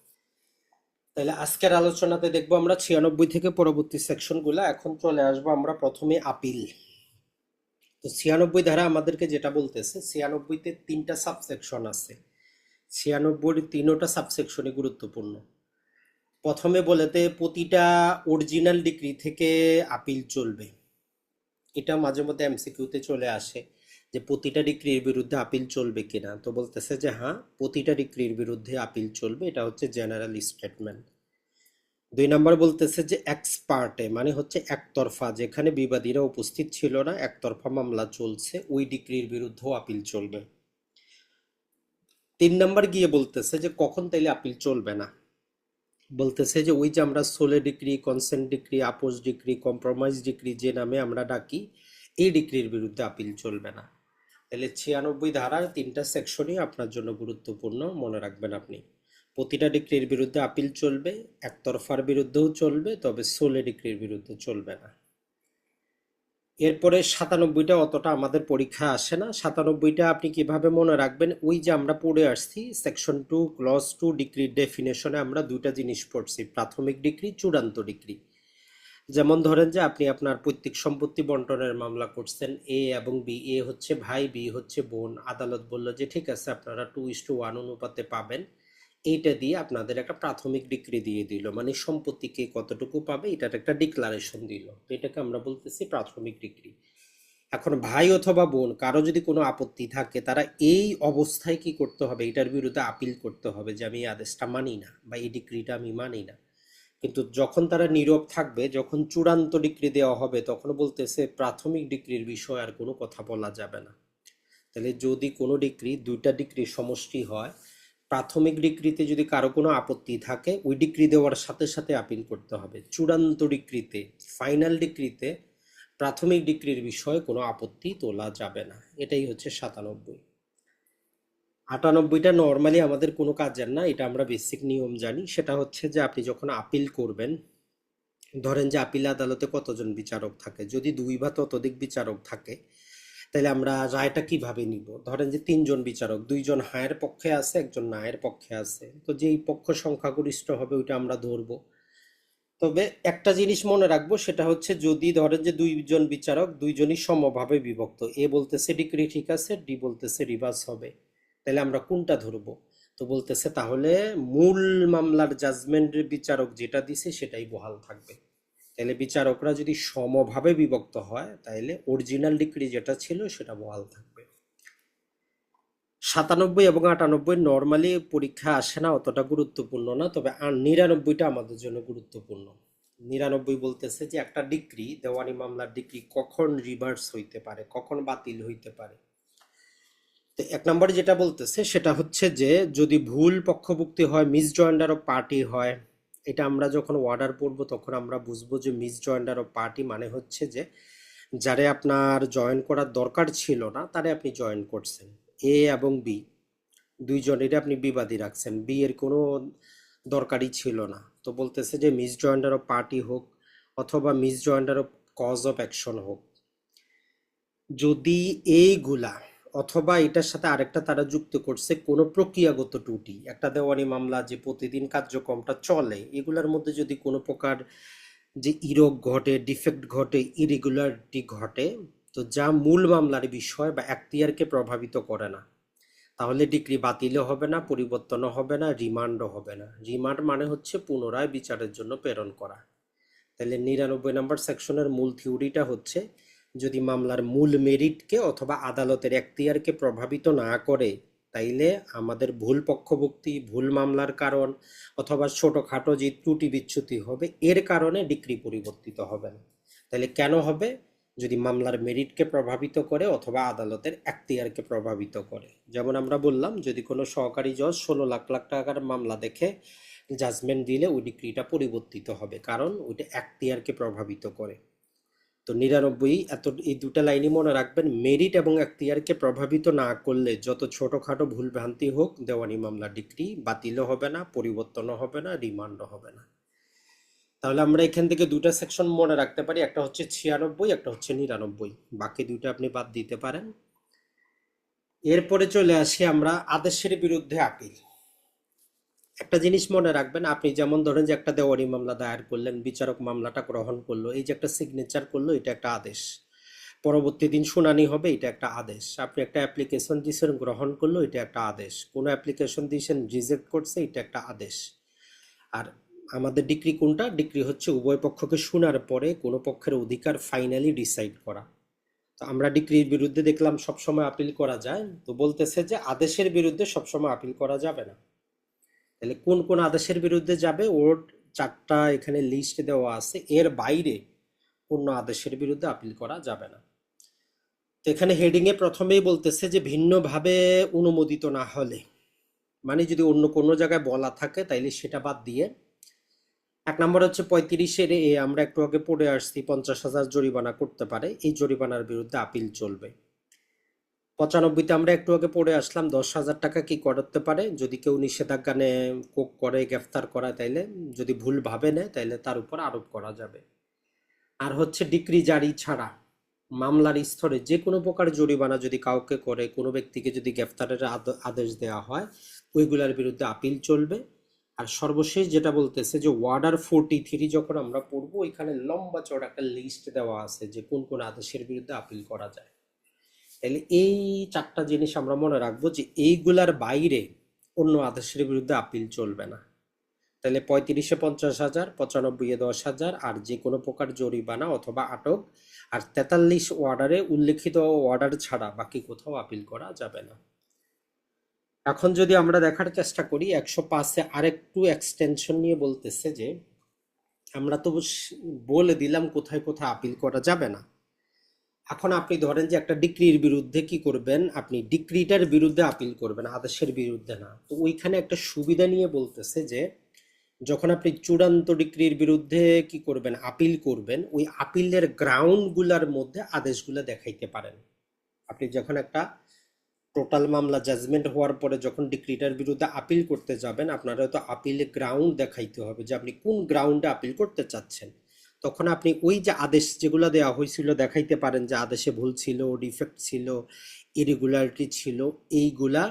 তাহলে আজকের আলোচনাতে দেখবো আমরা 96 থেকে পরবর্তী সেকশনগুলো। এখন চলে আসবো আমরা প্রথমে আপিল। তো 96 ধারা আমাদেরকে যেটা বলতেছে, 96-তে 3টা সাবসেকশন আছে। 96-র 3টা সাবসেকশনই গুরুত্বপূর্ণ। প্রথমে বলেতে প্রতিটা অরিজিনাল ডিগ্রি থেকে আপিল চলবে। এটা মাঝে মধ্যে এমসিকিউতে চলে আসে যে প্রতিটা ডিগ্রির বিরুদ্ধে আপিল চলবে কিনা। তো বলতেছে যে হ্যাঁ, প্রতিটা ডিগ্রির বিরুদ্ধে আপিল চলবে, এটা হচ্ছে জেনারেল স্টেটমেন্ট। 2 নম্বর বলতেছে যে এক্সপার্টে মানে হচ্ছে একতরফা, যেখানে বিবাদীরা উপস্থিত ছিল না, একতরফা মামলা চলছে, ওই ডিগ্রির বিরুদ্ধেও আপিল চলবে। 3 নম্বর গিয়ে বলতেছে যে কখন তাইলে আপিল চলবে না। বলতেছে যে ওই যে আমরা সোলে ডিগ্রি, কনসেন্ট ডিগ্রি, আপোস ডিগ্রি, কম্প্রোমাইজ ডিগ্রি যে নামে আমরা ডাকি, এই ডিগ্রির বিরুদ্ধে আপিল চলবে না। তাহলে 96 ধারার 3টা সেকশনই আপনার জন্য গুরুত্বপূর্ণ, মনে রাখবেন আপনি। প্রতিটা ডিগ্রির বিরুদ্ধে আপিল চলবে, একতরফার বিরুদ্ধেও চলবে, তবে সোলে ডিগ্রির বিরুদ্ধে চলবে না। এরপরে 97টা অতটা আমাদের পরীক্ষায় আসে না। 97টা আপনি কিভাবে মনে রাখবেন, ওই যে আমরা পড়ে আসছি সেকশন 2 ক্লজ 2 ডিগ্রির ডেফিনেশনে আমরা দুইটা জিনিস পড়ছি, প্রাথমিক ডিগ্রি, চূড়ান্ত ডিগ্রি। যেমন ধরেন যে আপনি আপনার পৈতৃক সম্পত্তি বন্টনের মামলা করছেন, এ এবং বি, এ হচ্ছে ভাই, বি হচ্ছে বোন। আদালত বলল যে ঠিক আছে আপনারা 2:1 অনুপাতে পাবেন, এইটা দিয়ে আপনাদের একটা প্রাথমিক ডিগ্রি দিয়ে দিল, মানে সম্পত্তিকে কতটুকু পাবে এটার একটা ডিক্লারেশন দিল। তো এটাকে আমরা বলতেছি প্রাথমিক ডিগ্রি। এখন ভাই অথবা বোন কারো যদি কোনো আপত্তি থাকে, তারা এই অবস্থায় কি করতে হবে, এটার বিরুদ্ধে আপিল করতে হবে যে আমি এই আদেশটা মানি না বা এই ডিগ্রিটা আমি মানি না। কিন্তু যখন তারা নীরব থাকবে, যখন চূড়ান্ত ডিগ্রি দেওয়া হবে, তখন বলতেছে প্রাথমিক ডিগ্রির বিষয়ে আর কোনো কথা বলা যাবে না। তাহলে যদি কোনো ডিগ্রি, দুইটা ডিগ্রি সমষ্টি হয়, প্রাথমিক ডিগ্রিতে যদি কারো কোনো আপত্তি থাকে, ওই ডিগ্রি দেওয়ার সাথে সাথে আপিল করতে হবে। চূড়ান্ত ডিগ্রিতে, ফাইনাল ডিগ্রিতে প্রাথমিক ডিগ্রির বিষয়ে কোনো আপত্তি তোলা যাবে না। এটাই হচ্ছে 97। 98টা নর্মালি আমাদের কোনো কাজের না, এটা আমরা বেসিক নিয়ম জানি। সেটা হচ্ছে যে আপনি যখন আপিল করবেন, ধরেন যে আপিল আদালতে কতজন বিচারক থাকে, যদি 2 বা ততোধিক বিচারক থাকে, তাহলে আমরা রায়টা কিভাবে নিব। ধরেন যে 3জন বিচারক, 2জন হায়ের পক্ষে আছে, একজন নায়ের পক্ষে আছে, তো যেই পক্ষ সংখ্যাগরিষ্ঠ হবে ওইটা আমরা ধরবো। তবে একটা জিনিস মনে রাখবো, সেটা হচ্ছে যদি ধরেন যে 2জন বিচারক, 2জনই সমভাবে বিভক্ত, এ বলতেছে ডিগ্রি ঠিক আছে, ডি বলতেছে রিভার্স হবে, তাহলে আমরা কোনটা ধরবো। তো বলতেছে তাহলে মূল মামলার জাজমেন্টের বিচারক যেটা দিছে সেটাই বহাল থাকবে। তাহলে বিচারকরা যদি সমভাবে বিভক্ত হয় তাহলে অরিজিনাল ডিক্রি যেটা ছিল সেটা বহাল থাকবে। 97 এবং 98 নর্মালি পরীক্ষা আসে না, অতটা গুরুত্বপূর্ণ না, তবে 99টা আমাদের জন্য গুরুত্বপূর্ণ। 99 বলতেছে যে একটা ডিক্রি, দেওয়ানি মামলার ডিক্রি কখন রিভার্স হইতে পারে, কখন বাতিল হইতে পারে। তো 1 নম্বরে যেটা বলতেছে সেটা হচ্ছে যে যদি ভুল পক্ষভুক্তি হয়, মিসজয়েন্ডার অফ পার্টি হয়। এটা আমরা যখন অর্ডার পড়বো তখন আমরা বুঝবো যে মিসজয়েন্ডার অফ পার্টি মানে হচ্ছে যে যারে আপনার জয়েন করার দরকার ছিল না তারে আপনি জয়েন করছেন। এ এবং বি দুইজনেরই আপনি বিবাদী রাখছেন, বি এর কোনো দরকারই ছিল না। তো বলতেছে যে মিসজয়েন্ডার অফ পার্টি হোক অথবা মিসজয়েন্ডার অফ কজ অফ অ্যাকশন হোক, যদি এইগুলা অথবা এটার সাথে আরেকটা তারা যুক্ত করছে কোনো প্রক্রিয়াগত ত্রুটি, একটা দেওয়ানি মামলা যে প্রতিদিন কার্যক্রমটা চলে এগুলোর মধ্যে যদি কোনো প্রকার যে ইরোগ ঘটে, ডিফেক্ট ঘটে, ইরেগুলারিটি ঘটে, তো যা মূল মামলার বিষয় বা এখতিয়ারকে প্রভাবিত করে না, তাহলে ডিক্রি বাতিলও হবে না, পরিবর্তনও হবে না, রিমান্ডও হবে না। রিমান্ড মানে হচ্ছে পুনরায় বিচারের জন্য প্রেরণ করা। তাহলে 99 নম্বর সেকশনের মূল থিওরিটা হচ্ছে যদি মামলার মূল মেরিটকে অথবা আদালতের এখতিয়ারকে প্রভাবিত না করে তাইলে আমাদের ভুল পক্ষভুক্তি, ভুল মামলার কারণ অথবা ছোটখাটো যে ত্রুটি বিচ্যুতি হবে এর কারণে ডিক্রি পরিবর্তিত হবে না। তাহলে কেন হবে? যদি মামলার মেরিটকে প্রভাবিত করে অথবা আদালতের এখতিয়ারকে প্রভাবিত করে। যেমন আমরা বললাম যদি কোনো সহকারী জজ 16 লাখ লাখ টাকার মামলা দেখে জাজমেন্ট দিলে ওই ডিক্রিটা পরিবর্তিত হবে, কারণ ওইটা এখতিয়ারকে প্রভাবিত করে। তো 99 এই দুটা লাইনই মনে রাখবেন, মেরিট এবং এখতিয়ারকে প্রভাবিত না করলে যত ছোটখাটো ভুল ভ্রান্তি হোক দেওয়ানি মামলা ডিক্রি বাতিলও হবে না, পরিবর্তনও হবে না, রিমান্ডও হবে না। তাহলে আমরা এখান থেকে দুটা সেকশন মনে রাখতে পারি, একটা হচ্ছে 96, একটা হচ্ছে 99, বাকি দুইটা আপনি বাদ দিতে পারেন। এরপরে চলে আসি আমরা আদেশের বিরুদ্ধে আপিল। একটা জিনিস মনে রাখবেন, আপনি যেমন ধরেন যে একটা দেওয়ানি মামলা দায়ের করলেন, বিচারক মামলাটা গ্রহণ করলো, এই যে একটা সিগনেচার করলো এটা একটা আদেশ, পরবর্তী দিন শুনানি হবে এটা একটা আদেশ। আপনি একটা অ্যাপ্লিকেশন দিয়েছেন, গ্রহণ করলো, এটা একটা আদেশ। কোনো অ্যাপ্লিকেশন দিয়েছেন, রিজেক্ট করছে, এটা একটা আদেশ। আর আমাদের ডিক্রি কোনটা? ডিক্রি হচ্ছে উভয় পক্ষকে শোনার পরে কোনো পক্ষের অধিকার ফাইনালি ডিসাইড করা। তো আমরা ডিক্রির বিরুদ্ধে দেখলাম সবসময় আপিল করা যায়, তো বলতেছে যে আদেশের বিরুদ্ধে সবসময় আপিল করা যাবে না। তাহলে কোন কোন আদেশের বিরুদ্ধে যাবে, ওর 4টা এখানে লিস্ট দেওয়া আছে, এর বাইরে অন্য আদেশের বিরুদ্ধে আপিল করা যাবে না। তো এখানে হেডিং এ প্রথমেই বলতেছে যে ভিন্নভাবে অনুমোদিত না হলে, মানে যদি অন্য কোনো জায়গায় বলা থাকে তাইলে সেটা বাদ দিয়ে। 1 নম্বর হচ্ছে 35-এর এ, আমরা একটু আগে পড়ে আসছি 50,000 জরিমানা করতে পারে, এই জরিমানার বিরুদ্ধে আপিল চলবে। 95-তে আমরা একটু আগে পড়ে আসলাম 10,000 টাকা কি করতে পারে, যদি কেউ নিষেধাজ্ঞা নেয়, কোক করে, গ্রেফতার করা, তাইলে যদি ভুল ভাবে নেয় তাইলে তার উপর আরোপ করা যাবে। আর হচ্ছে ডিক্রি জারি ছাড়া মামলার স্তরে যে কোনো প্রকার জরিমানা যদি কাউকে করে, কোনো ব্যক্তিকে যদি গ্রেফতারের আদেশ দেওয়া হয়, ওইগুলার বিরুদ্ধে আপিল চলবে। আর সর্বশেষ যেটা বলতেছে যে ওয়ার্ডার 43 যখন আমরা পড়বো এখানে লম্বা চড়া একটা লিস্ট দেওয়া আছে যে কোন কোন আদেশের বিরুদ্ধে আপিল করা যায়। তাহলে এই 4টা জিনিস আমরা মনে রাখবো যে এইগুলার বাইরে অন্য আদেশের বিরুদ্ধে আপিল চলবে না। তাহলে 35-এ 50,000, 95-এ 10,000, আর যে কোনো প্রকার জরিমানা অথবা আটক। আর 43 অর্ডারে উল্লেখিত অর্ডার ছাড়া বাকি কোথাও আপিল করা যাবে না। এখন যদি আমরা দেখার চেষ্টা করি 105-এ আরেকটু এক্সটেনশন নিয়ে বলতেছে যে আমরা তো বলে দিলাম কোথায় কোথায় আপিল করা যাবে না। এখন আপনি ধরেন যে একটা ডিক্রির বিরুদ্ধে কি করবেন, আপনি ডিক্রিটার বিরুদ্ধে আপিল করবেন, আদেশের বিরুদ্ধে না। তো ওইখানে একটা সুবিধা নিয়ে বলতেছে যে যখন আপনি চূড়ান্ত ডিক্রির বিরুদ্ধে কি করবেন, আপিল করবেন, ওই আপিলের গ্রাউন্ডগুলোর মধ্যে আদেশগুলো দেখাইতে পারেন। আপনি যখন একটা টোটাল মামলা জাজমেন্ট হওয়ার পরে যখন ডিক্রিটার বিরুদ্ধে আপিল করতে যাবেন, আপনারা তো আপিলে গ্রাউন্ড দেখাইতে হবে যে আপনি কোন গ্রাউন্ডে আপিল করতে চাচ্ছেন। তখন আপনি ওই যে আদেশ যেগুলো দেওয়া হয়েছিল দেখাইতে পারেন যে আদেশে ভুল ছিল, ডিফেক্ট ছিল, ইরেগুলারিটি ছিল, এইগুলা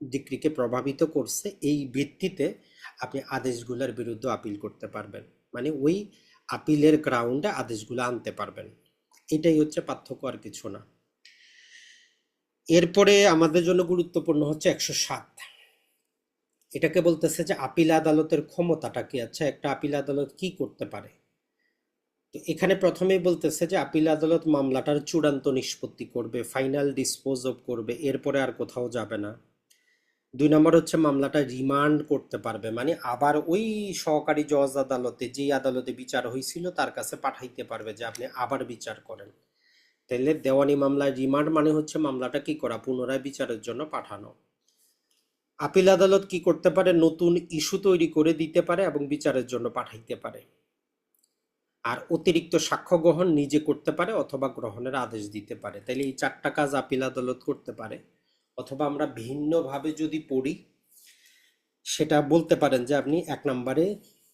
ডিক্রিকে প্রভাবিত করছে, এই ভিত্তিতে আপনি আদেশগুলোর বিরুদ্ধে আপিল করতে পারবেন, মানে ওই আপিলের গ্রাউন্ডে আদেশগুলো আনতে পারবেন। এটাই হচ্ছে পার্থক্য, আর কিছু না। এরপরে আমাদের জন্য গুরুত্বপূর্ণ হচ্ছে 107। এটাকে বলতেছে যে আপিল আদালতের ক্ষমতাটা কি, আচ্ছা একটা আপিল আদালত কি করতে পারে। তো এখানে প্রথমেই বলতেছে যে আপিল আদালত মামলাটার চূড়ান্ত নিষ্পত্তি করবে, ফাইনাল ডিসপোজ অফ করবে, এরপরে আর কোথাও যাবে না। 2 নম্বর হচ্ছে মামলাটা রিমান্ড করতে পারবে, মানে আবার ওই সহকারী জজ আদালতে, যেই আদালতে বিচার হয়েছিল তার কাছে পাঠাইতে পারবে যে আপনি আবার বিচার করেন। তাইলে দেওয়ানি মামলায় রিমান্ড মানে হচ্ছে মামলাটা কি করা, পুনরায় বিচারের জন্য পাঠানো। আপিল আদালত কি করতে পারে, নতুন ইস্যু তৈরি করে দিতে পারে এবং বিচারের জন্য পাঠাইতে পারে। আর অতিরিক্ত সাক্ষ্য গ্রহণ নিজে করতে পারে অথবা গ্রহণের আদেশ দিতে পারে। তাইলে এই 4টা কাজ আপিল আদালত করতে পারে। অথবা আমরা ভিন্নভাবে যদি পড়ি, সেটা বলতে পারেন যে আপনি 1 নম্বরে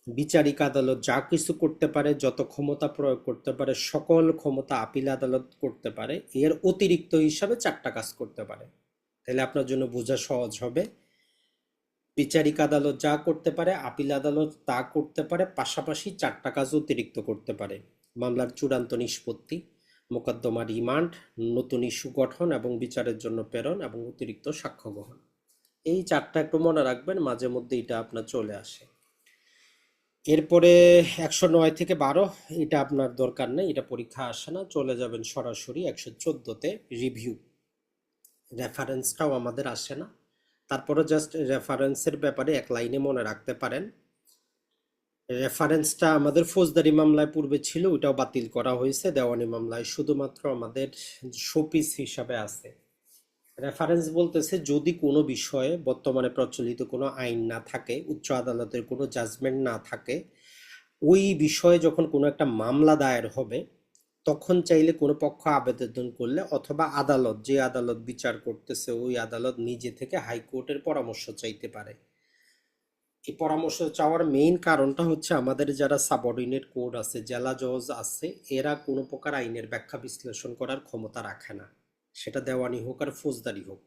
বিচারিক আদালত যা কিছু করতে পারে, যত ক্ষমতা প্রয়োগ করতে পারে, সকল ক্ষমতা আপিল আদালত করতে পারে, এর অতিরিক্ত হিসাবে 4টা কাজ করতে পারে। তাহলে আপনার জন্য বোঝা সহজ হবে। বিচারিক আদালত যা করতে পারে আপিল আদালত তা করতে পারে, পাশাপাশি 4টা কাজ অতিরিক্ত করতে পারে: মামলার চূড়ান্ত নিষ্পত্তি, মোকদ্দমা রিমান্ড, নতুন ইস্যু গঠন এবং বিচারের জন্য প্রেরণ এবং অতিরিক্ত সাক্ষ্য গ্রহণ। এই 4টা একটু মনে রাখবেন, মাঝে মধ্যে এটা আপনার চলে আসে। এরপরে 109 থেকে 12 এটা আপনার দরকার নেই, এটা পরীক্ষা আসে না, চলে যাবেন সরাসরি 114তে রিভিউ। রেফারেন্সটাও আমাদের আসে না, তারপরে জাস্ট রেফারেন্সের ব্যাপারে 1 লাইনে মনে রাখতে পারেন। রেফারেন্সটা আমাদের ফৌজদারি মামলায় পূর্বে ছিল, ওটাও বাতিল করা হয়েছে, দেওয়ানি মামলায় শুধুমাত্র আমাদের শোপিস হিসাবে আছে। রেফারেন্স বলতেছে যদি কোনো বিষয়ে বর্তমানে প্রচলিত কোনো আইন না থাকে, উচ্চ আদালতের কোনো জাজমেন্ট না থাকে, ওই বিষয়ে যখন কোনো একটা মামলা দায়ের হবে, তখন চাইলে কোনো পক্ষ আবেদন করলে অথবা আদালত, যে আদালত বিচার করতেছে ওই আদালত নিজে থেকে হাইকোর্টের পরামর্শ চাইতে পারে। এই পরামর্শ চাওয়ার মেইন কারণটা হচ্ছে আমাদের যারা সাবঅর্ডিনেট কোর্ট আছে, জেলা জজ আছে, এরা কোনো প্রকার আইনের ব্যাখ্যা বিশ্লেষণ করার ক্ষমতা রাখে না, সেটা দেওয়ানি হোক আর ফৌজদারি হোক।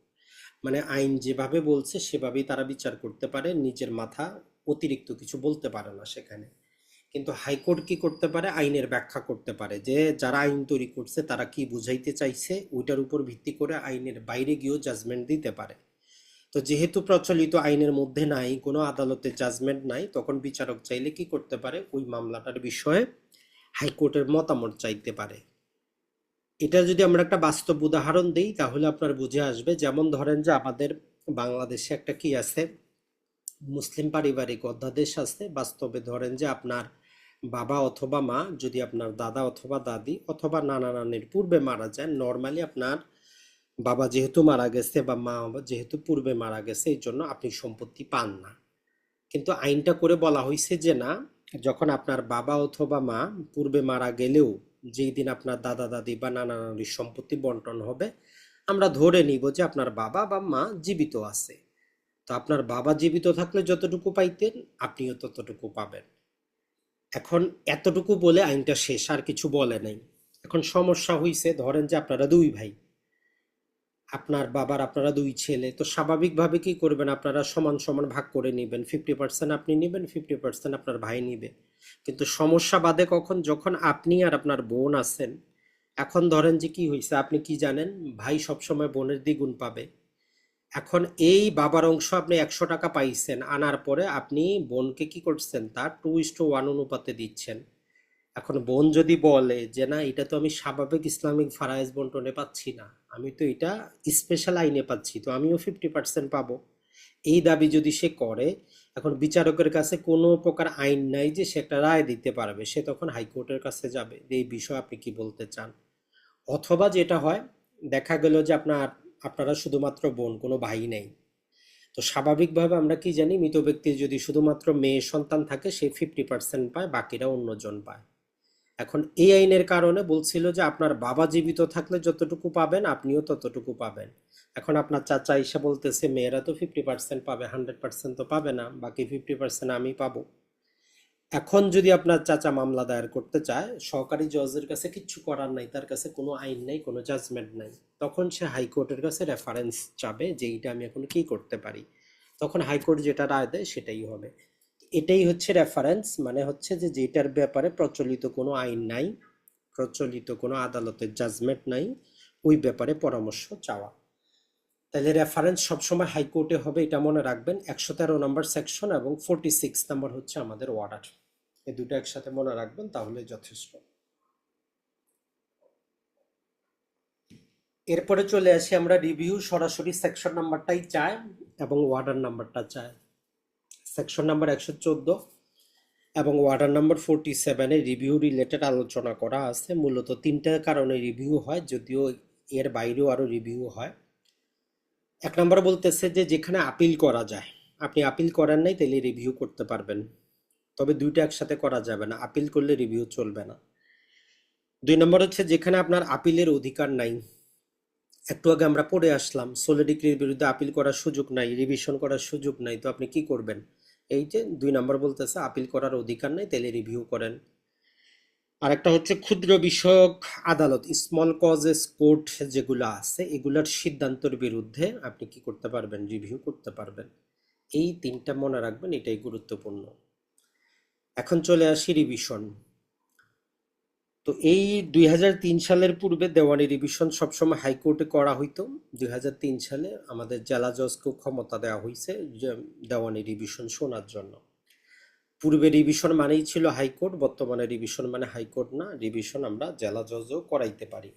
মানে আইন যেভাবে বলছে সেভাবেই তারা বিচার করতে পারে, নিজের মাথা অতিরিক্ত কিছু বলতে পারে না সেখানে। কিন্তু হাইকোর্ট কি করতে পারে, আইনের ব্যাখ্যা করতে পারে, যে যারা আইন তৈরি করছে তারা কি বুঝাইতে চাইছে, ওইটার উপর ভিত্তি করে আইনের বাইরে গিয়েও জাজমেন্ট দিতে পারে। তো যেহেতু প্রচলিত আইনের মধ্যে নাই, কোনো আদালতের জাজমেন্ট নাই, তখন বিচারক চাইলে কি করতে পারে, ওই মামলাটার বিষয়ে হাইকোর্টের মতামত চাইতে পারে। এটা যদি আমরা একটা বাস্তব উদাহরণ দিই তাহলে আপনার বুঝে আসবে। যেমন ধরেন যে আমাদের বাংলাদেশে একটা কি আছে, মুসলিম পারিবারিক অধ্যাদেশ আছে। বাস্তবে ধরেন যে আপনার বাবা অথবা মা, যদি আপনার দাদা অথবা দাদি অথবা নানা নানির পূর্বে মারা যায়, নর্মালি আপনার বাবা যেহেতু মারা গেছে বা মা যেহেতু পূর্বে মারা গেছে, এই জন্য আপনি সম্পত্তি পান না। কিন্তু আইনটা করে বলা হয়েছে যে না, যখন আপনার বাবা অথবা মা পূর্বে মারা গেলেও যেই দিন আপনার দাদা দাদি বা নানা নানির সম্পত্তি বন্টন হবে, আমরা ধরে নিব যে আপনার বাবা বা মা জীবিত আছে। তো আপনার বাবা জীবিত থাকলে যতটুকু পাইতেন আপনিও ততটুকু পাবেন। এখন এতটুকু বলে আইনটা শেষ, আর কিছু বলে নাই। এখন সমস্যা হইছে, ধরেন যে আপনারা 2 ভাই, আপনার বাবার আপনারা 2 ছেলে, তো স্বাভাবিকভাবে কি করবেন, আপনারা সমান সমান ভাগ করে নেবেন, 50% আপনি নেবেন, 50% আপনার ভাই নিবে। কিন্তু সমস্যা বাধে কখন, যখন আপনি আর আপনার বোন আছেন। এখন ধরেন যে কি হয়েছে, আপনি কি জানেন, ভাই সবসময় বোনের দ্বিগুণ পাবে। এখন এই বাবার অংশ আপনি 100 টাকা পাইছেন, আনার পরে আপনি বোনকে কি করছেন, তার 2:1 অনুপাতে দিচ্ছেন। এখন বোন যদি বলে যে না, এটা তো আমি স্বাভাবিক ইসলামিক ফারায়েজ বন্টনে পাচ্ছি না, আমি তো এটা স্পেশাল আইনে পাচ্ছি, তো আমিও 50% পাবো, এই দাবি যদি সে করে, এখন বিচারকের কাছে কোনো প্রকার আইন নাই যে সে একটা রায় দিতে পারবে, সে তখন হাইকোর্টের কাছে যাবে যে এই বিষয়ে আপনি কি বলতে চান। অথবা যেটা হয়, দেখা গেল যে আপনারা শুধুমাত্র বোন, কোনো ভাই নেই। তো স্বাভাবিকভাবে আমরা কি জানি, মৃত ব্যক্তির যদি শুধুমাত্র মেয়ে সন্তান থাকে সে 50% পায়, বাকিরা অন্যজন পায়। এখন এই আইনের কারণে বলছিল যে আপনার বাবা জীবিত থাকলে যতটুকু পাবেন আপনিও ততটুকু পাবেন। এখন আপনার চাচা এসে বলতেছে মেয়েরা তো 50% পাবে, 100% তো পাবে না, বাকি 50% আমি পাবো। এখন যদি আপনার চাচা মামলা দায়ের করতে চায়, সহকারী জজের কাছে কিচ্ছু করার নাই, তার কাছে কোনো আইন নাই, কোনো জাজমেন্ট নাই, তখন সে হাইকোর্টের কাছে রেফারেন্স চাবে যে এইটা আমি এখন কি করতে পারি। তখন হাইকোর্ট যেটা রায় দেয় সেটাই হবে। এটাই হচ্ছে রেফারেন্স, মানে হচ্ছে যে যেটার ব্যাপারে প্রচলিত কোনো আইন নাই, প্রচলিত কোনো আদালতের জাজমেন্ট নাই, ওই ব্যাপারে পরামর্শ চাওয়া। তাহলে রেফারেন্স সবসময় হাইকোর্টে হবে, এটা মনে রাখবেন। 113 নম্বর সেকশন এবং 46 নম্বর হচ্ছে আমাদের ওয়ার্ডার, এই দুটো একসাথে মনে রাখবেন, তাহলে যথেষ্ট। এরপরে চলে আসি আমরা রিভিউ, সরাসরি সেকশন নাম্বারটাই চাই এবং ওয়ার্ডার নাম্বারটা চাই। সেকশন নাম্বার 114 এবং ওয়ার্ডার নাম্বার 47-এ রিভিউ রিলেটেড আলোচনা করা আছে। মূলত তিনটা কারণে রিভিউ হয়, যদিও এর বাইরেও আরও রিভিউ হয়। এক নম্বর বলতেছে যে যেখানে আপিল করা যায়, আপনি আপিল করেন নাই তাহলে রিভিউ করতে পারবেন, তবে দুইটা একসাথে করা যাবে না, আপিল করলে রিভিউ চলবে না। দুই নম্বর হচ্ছে যেখানে আপনার আপিলের অধিকার নাই, একটু আগে আমরা পড়ে আসলাম সোলে ডিক্রির বিরুদ্ধে আপিল করার সুযোগ নাই, রিভিশন করার সুযোগ নাই, তো আপনি কি করবেন? এই যে 2 নম্বর বলতেছে আপিল করার অধিকার নাই, তাহলে রিভিউ করেন। আর একটা হচ্ছে ক্ষুদ্র বিষয়ক আদালত, স্মল কজেস কোর্ট যেগুলো আছে, এগুলার সিদ্ধান্তের বিরুদ্ধে আপনি কি করতে পারবেন? রিভিউ করতে পারবেন। এই তিনটা মনে রাখবেন, এটাই গুরুত্বপূর্ণ। এখন চলে আসি রিভিশন। তো এই 2003 সালের পূর্বে দেওয়ানি রিভিশন সবসময় হাইকোর্টে করা হইতো। 2003 সালে আমাদের জেলা জজকেও ক্ষমতা দেওয়া হয়েছে যে দেওয়ানি রিভিশন শোনার জন্য। পূর্বে রিভিশন মানেই ছিল হাইকোর্ট, বর্তমানে রিভিশন মানে হাইকোর্ট না, রিভিশন আমরা জেলা জজও করাইতে পারি।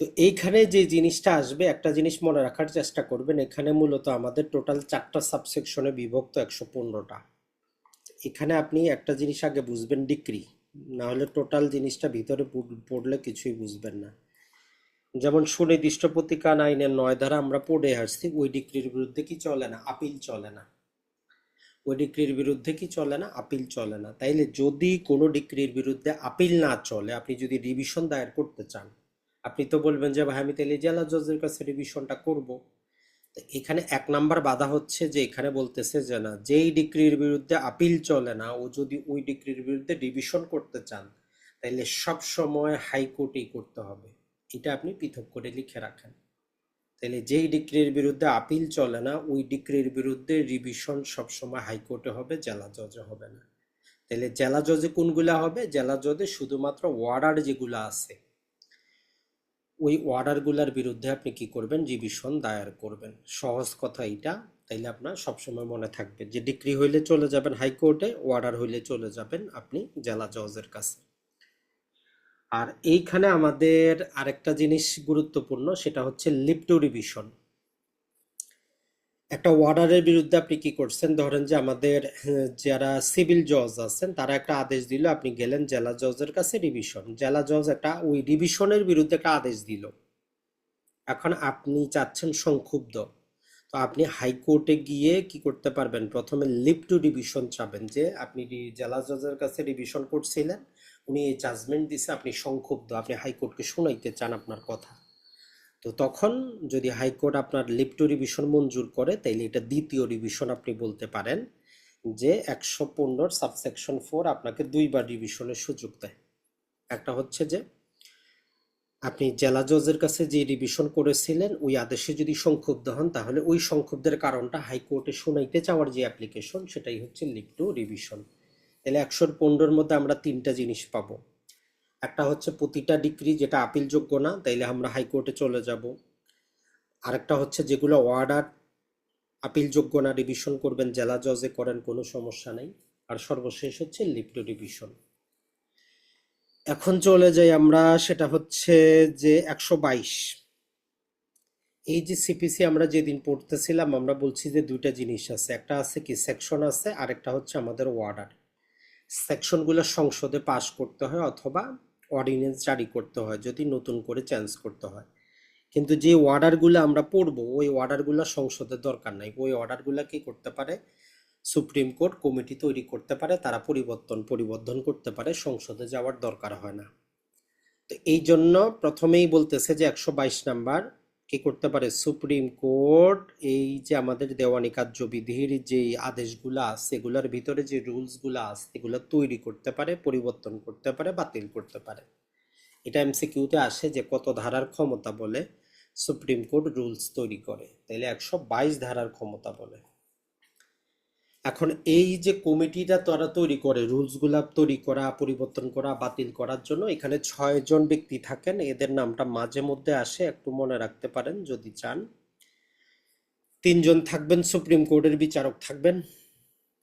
তো এইখানে যে জিনিসটা আসবে, একটা জিনিস মনে রাখার চেষ্টা করবেন, এখানে মূলত আমাদের টোটাল 4টা সাবসেকশনে বিভক্ত 115টা। এখানে আপনি একটা জিনিস আগে বুঝবেন, ডিক্রি, না হলে টোটাল জিনিসটা ভিতরে পড়লে কিছুই বুঝবেন না। যেমন সুনির্দিষ্ট প্রতিকার আইনের 9 ধারা আমরা পড়ে আসছি, ওই ডিক্রির বিরুদ্ধে কি চলে না? আপিল চলে না। ওই ডিক্রির বিরুদ্ধে কি চলে না? আপিল চলে না। তাইলে যদি কোনো ডিক্রির বিরুদ্ধে আপিল না চলে, আপনি যদি রিভিশন দায়ের করতে চান, আপনি তো বলবেন যে ভাই আমি তাহলে জেলা জজের কাছে রিভিশনটা করব। তো এখানে 1 নাম্বার বাধা হচ্ছে যে এখানে বলতেছে যে না, যেই ডিক্রির বিরুদ্ধে আপিল চলে না, ও যদি ওই ডিক্রির বিরুদ্ধে রিভিশন করতে চান, তাইলে সব সময় হাইকোর্টেই করতে হবে। এটা আপনি পৃথক করে লিখে রাখেন। তাহলে যেই ডিক্রির বিরুদ্ধে আপিল চলে না, ওই ডিক্রির বিরুদ্ধে রিভিশন সবসময় হাইকোর্টে হবে, জেলা জজে হবে না। তাহলে জেলা জজে কোনগুলা হবে? জেলা জজে শুধুমাত্র ওয়ার্ডার যেগুলো আছে, ওই অর্ডারগুলোর বিরুদ্ধে আপনি কি করবেন? রিভিশন দায়ের করবেন। সহজ কথা এটা। তাইলে আপনার সবসময় মনে থাকবে যে ডিক্রি হইলে চলে যাবেন হাইকোর্টে, অর্ডার হইলে চলে যাবেন আপনি জেলা জজের কাছে। আর এইখানে আমাদের আরেকটা জিনিস গুরুত্বপূর্ণ, সেটা হচ্ছে লিভ টু রিভিশন। একটা অর্ডারের বিরুদ্ধে আপনি কি করছেন, ধরেন যে আমাদের যারা সিভিল জজ আছেন তারা একটা আদেশ দিল, আপনি গেলেন জেলা জজের কাছে রিভিশন, জেলা জজ একটা ওই রিভিশনের বিরুদ্ধে একটা আদেশ দিল, এখন আপনি চাচ্ছেন সংক্ষুব্ধ, তো আপনি হাইকোর্টে গিয়ে কি করতে পারবেন? প্রথমে লিভ টু রিভিশন চাবেন, যে আপনি জেলা জজের কাছে রিভিশন করছিলেন, উনি এই জাজমেন্ট দিছে, আপনি সংক্ষুব্ধ, আপনি হাইকোর্টকে শোনাইতে চান আপনার কথা। তো তখন যদি হাইকোর্ট আপনার লিভ টু রিভিশন মঞ্জুর করে, তাইলে এটা দ্বিতীয় রিভিশন আপনি বলতে পারেন, যে 115 সাবসেকশন 4 আপনাকে দুইবার রিভিশনের সুযোগ দেয়। একটা হচ্ছে যে আপনি জেলা জজের কাছে যে রিভিশন করেছিলেন, ওই আদেশে যদি সংক্ষুব্ধ হন, তাহলে ওই সংক্ষুব্ধের কারণটা হাইকোর্টে শুনাইতে চাওয়ার যে অ্যাপ্লিকেশন, সেটাই হচ্ছে লিভ টু রিভিশন। তাহলে 115-র মধ্যে আমরা তিনটা জিনিস পাবো। একটা হচ্ছে প্রতিটা ডিক্রি যেটা আপিলযোগ্য না, তাইলে আমরা হাইকোর্টে চলে যাব। আরেকটা হচ্ছে যেগুলো অর্ডার আপিলযোগ্য না, রিভিশন করবেন জেলা জজে, করেন, কোনো সমস্যা নেই। আর সর্বশেষ হচ্ছে লিভ টু রিভিশন। এখন চলে যাই আমরা, সেটা হচ্ছে যে 122। এই যে সিপিসি আমরা যেদিন পড়তেছিলাম, আমরা বলছি যে দুইটা জিনিস আছে, একটা আছে কি সেকশন আছে, আরেকটা হচ্ছে আমাদের ওয়ার্ডার। সেকশনগুলো সংসদে পাশ করতে হয় অথবা অর্ডিন্যান্স জারি করতে হয় যদি নতুন করে চেঞ্জ করতে হয়। কিন্তু যে অর্ডারগুলো আমরা পড়বো, ওই অর্ডারগুলো সংসদের দরকার নাই। ওই অর্ডারগুলো কি করতে পারে? সুপ্রিম কোর্ট কমিটি তৈরি করতে পারে, তারা পরিবর্ধন করতে পারে, সংসদে যাওয়ার দরকার হয় না। তো এই জন্য প্রথমেই বলতেছে যে 122 নাম্বার কি করতে পারে? সুপ্রিম কোর্ট এই যে আমাদের দেওয়ানি কার্যবিধির যে আদেশগুলো আছে, এগুলোর ভিতরে যে রুলসগুলো আছে, এগুলো তৈরি করতে পারে, পরিবর্তন করতে পারে, বাতিল করতে পারে। এটা এমসিকিউতে আসে যে কত ধারার ক্ষমতা বলে সুপ্রিম কোর্ট রুলস তৈরি করে, তাইলে 122 ধারার ক্ষমতা বলে। এখন এই যে কমিটিটা তারা তৈরি করে, রুলসগুলা তৈরি করা, পরিবর্তন করা, বাতিল করার জন্য, এখানে 6 জন ব্যক্তি থাকেন। এদের নামটা মাঝে মধ্যে আসে, একটু মনে রাখতে পারেন যদি চান। 3 জন থাকবেন সুপ্রিম কোর্টের বিচারক থাকবেন,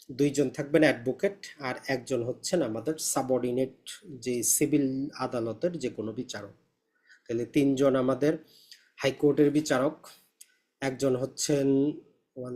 2 জন থাকবেন অ্যাডভোকেট, আর একজন হচ্ছেন আমাদের সাবঅর্ডিনেট যে সিভিল আদালতের যে কোনো বিচারক। তাহলে তিনজন আমাদের হাইকোর্টের বিচারক, একজন হচ্ছেন ওয়ান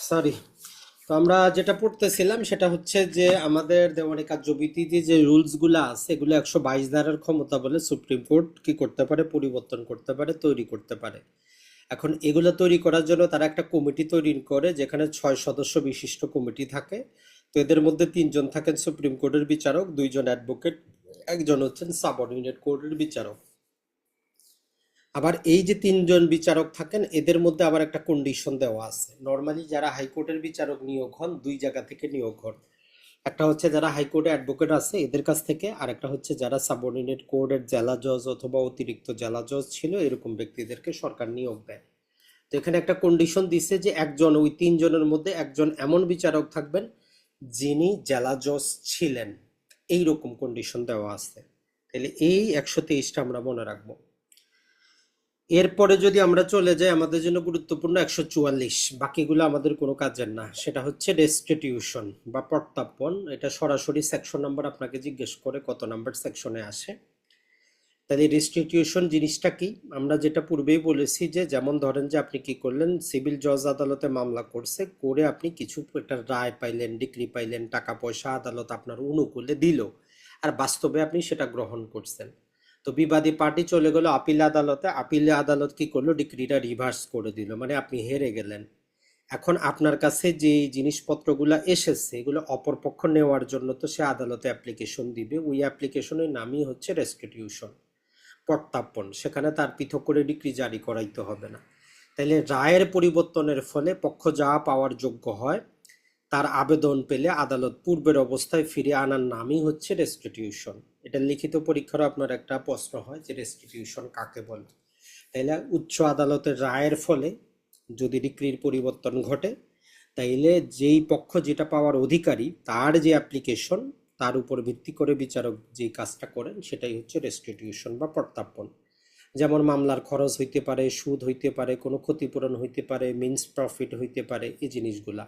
সরি। তো আমরা যেটা পড়তেছিলাম সেটা হচ্ছে যে আমাদের দেওয়ানি কার্যবিধিতে যে রুলস গুলা আছে এগুলো 122 ধারার ক্ষমতা বলে সুপ্রিম কোর্ট কি করতে পারে, পরিবর্তন করতে পারে, তৈরি করতে পারে। এখন এগুলো তৈরি করার জন্য তারা একটা কমিটি তৈরি করে, যেখানে 6 সদস্য বিশিষ্ট কমিটি থাকে। তো এদের মধ্যে 3জন থাকেন সুপ্রিম কোর্টের বিচারক, 2জন অ্যাডভোকেট, একজন হচ্ছেন সাবঅর্ডিনেট কোর্টের বিচারক। আবার এই যে 3জন বিচারক থাকেন এদের মধ্যে আবার একটা কন্ডিশন দেওয়া আছে। নর্মালি যারা হাইকোর্টের বিচারক নিয়োগ হন দুই জায়গা থেকে নিয়োগ হন। একটা হচ্ছে যারা হাইকোর্টে অ্যাডভোকেট আছে এদের কাছ থেকে, আর একটা হচ্ছে যারা সাবঅর্ডিনেট কোর্টের জেলা জজ অথবা অতিরিক্ত জেলা জজ ছিল এরকম ব্যক্তিদেরকে সরকার নিয়োগ দেয়। তো এখানে একটা কন্ডিশন দিছে যে একজন, ওই 3জনের মধ্যে একজন এমন বিচারক থাকবেন যিনি জেলা জজ ছিলেন, এইরকম কন্ডিশন দেওয়া আছে। তাহলে এই 123টা আমরা মনে রাখবো। এরপরে যদি আমরা চলে যাই আমাদের জন্য গুরুত্বপূর্ণ 144, বাকিগুলো আমাদের কোনো কাজের না, সেটা হচ্ছে রেস্টিটিউশন বা প্রত্যর্পণ। এটা সরাসরি সেকশন নাম্বার আপনাকে জিজ্ঞেস করে কত নাম্বার সেকশনে আসে। তাহলে রেস্টিটিউশন জিনিসটা কি, আমরা যেটা পূর্বেই বলেছি যে যেমন ধরেন যে আপনি কি করলেন, সিভিল জজ আদালতে মামলা করছে, করে আপনি কিছু একটা রায় পাইলেন, ডিক্রি পাইলেন, টাকা পয়সা আদালত আপনার অনুকূলে দিল, আর বাস্তবে আপনি সেটা গ্রহণ করছেন। তো বিবাদী পার্টি চলে গেল আপিল আদালতে, আপিল আদালত কি করলো, ডিক্রিটা রিভার্স করে দিল, মানে আপনি হেরে গেলেন। এখন আপনার কাছে যে জিনিসপত্রগুলো এসেছে এগুলো অপরপক্ষ নেওয়ার জন্য তো সে আদালতে অ্যাপ্লিকেশন দিবে, ওই অ্যাপ্লিকেশনের নামই হচ্ছে রেস্টিটিউশন, প্রত্যর্পণ। সেখানে তার পৃথক করে ডিক্রি জারি করাইতে হবে না। তাইলে রায়ের পরিবর্তনের ফলে পক্ষ যা পাওয়ার যোগ্য হয় তার আবেদন পেলে আদালত পূর্বের অবস্থায় ফিরে আনার নামই হচ্ছে রেস্টিটিউশন। এটা লিখিত পরীক্ষারও আপনার একটা প্রশ্ন হয় যে রেস্টিটিউশন কাকে বলে। তাইলে উচ্চ আদালতের রায়ের ফলে যদি ডিক্রির পরিবর্তন ঘটে তাইলে যেই পক্ষ যেটা পাওয়ার অধিকারী তার যে অ্যাপ্লিকেশন, তার উপর ভিত্তি করে বিচারক যেই কাজটা করেন সেটাই হচ্ছে রেস্টিটিউশন বা প্রত্যর্পণ। যেমন মামলার খরচ হইতে পারে, সুদ হইতে পারে, কোনো ক্ষতিপূরণ হইতে পারে, মিন্স প্রফিট হইতে পারে, এই জিনিসগুলা।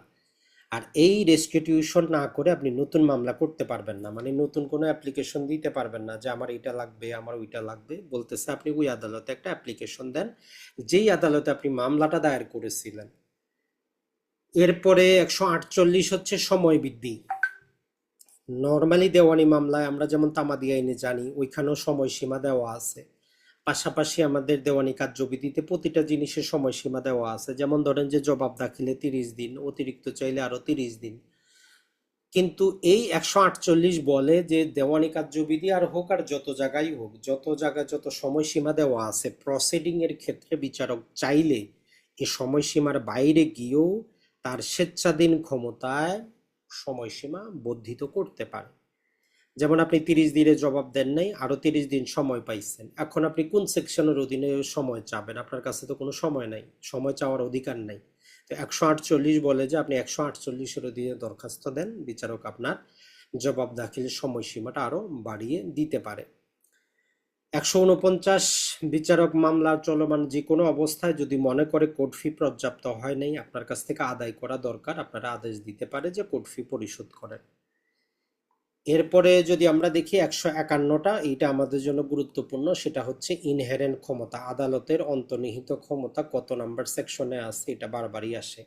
আর এই রেস্টিটিউশন না করে আপনি নতুন মামলা করতে পারবেন না, মানে নতুন কোনো অ্যাপ্লিকেশন দিতে পারবেন না যে আমার এটা লাগবে, আমার ওইটা লাগবে। বলতেছে আপনি ওই আদালতে একটা অ্যাপ্লিকেশন দেন যেই আদালতে আপনি মামলাটা দায়ের করেছিলেন। এরপরে 148 হচ্ছে সময় বৃদ্ধি। নর্মালি দেওয়ানি মামলায় আমরা যেমন তামাদি আইনে জানি ওইখানেও সময়সীমা দেওয়া আছে। পাশাপাশি আমাদের দেওয়ানি কার্যবিধিতে প্রতিটা জিনিসের সময়সীমা দেওয়া আছে। যেমন ধরেন যে জবাব দাখিলে 30 দিন, অতিরিক্ত চাইলে আরো 30 দিন। কিন্তু এই 148 বলে যে দেওয়ানি কার্যবিধি আর হোক আর যত জায়গায় হোক, যত জায়গায় যত সময়সীমা দেওয়া আছে, প্রসিডিং এর ক্ষেত্রে বিচারক চাইলে এই সময়সীমার বাইরে গিয়েও তার স্বেচ্ছাধীন ক্ষমতায় সময়সীমা বর্ধিত করতে পারে। যেমন আপনি 30 দিনে জবাব দেন নাই, আরো 30 দিন সময় পাইছেন, এখন আপনি কোন সেকশনের অধীনে সময় চাবেন? আপনার কাছে তো কোনো সময় নাই, সময় চাওয়ার অধিকার নাই। তো 148 বলে যে আপনি 148-এর অধীনে দরখাস্ত দেন, বিচারক আপনার জবাব দাখিলের সময়সীমাটা আরো বাড়িয়ে দিতে পারে। 149, বিচারক মামলা চলমান যে কোনো অবস্থায় যদি মনে করে কোর্ট ফি পর্যাপ্ত হয় নাই, আপনার কাছ থেকে আদায় করা দরকার, আপনারা আদেশ দিতে পারে যে কোর্ট ফি পরিশোধ করেন। এরপরে যদি আমরা দেখি 151টা, এইটা আমাদের জন্য গুরুত্বপূর্ণ, সেটা হচ্ছে ইনহেরেন্ট ক্ষমতা, আদালতের অন্তর্নিহিত ক্ষমতা কত নাম্বার সেকশনে আছে, এটা বারবারই আসে।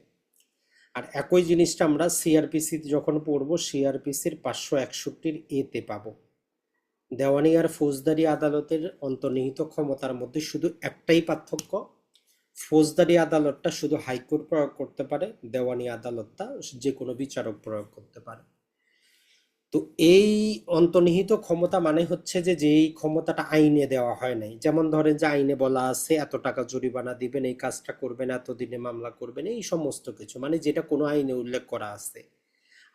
আর একই জিনিসটা আমরা সিআরপিসি যখন পড়বো, সিআরপিসির 561-র এতে পাবো। দেওয়ানি আর ফৌজদারি আদালতের অন্তর্নিহিত ক্ষমতার মধ্যে শুধু একটাই পার্থক্য, ফৌজদারি আদালতটা শুধু হাইকোর্ট প্রয়োগ করতে পারে, দেওয়ানি আদালতটা যে কোনো বিচারক প্রয়োগ করতে পারে। তো এই অন্তর্নিহিত ক্ষমতা মানে হচ্ছে যে যেই ক্ষমতাটা আইনে দেওয়া হয় নাই। যেমন ধরেন যে আইনে বলা আছে এত টাকা জরিমানা দিবেন, এই কাজটা করবেন, এতদিনে মামলা করবেন, এই সমস্ত কিছু, মানে যেটা কোনো আইনে উল্লেখ করা আছে।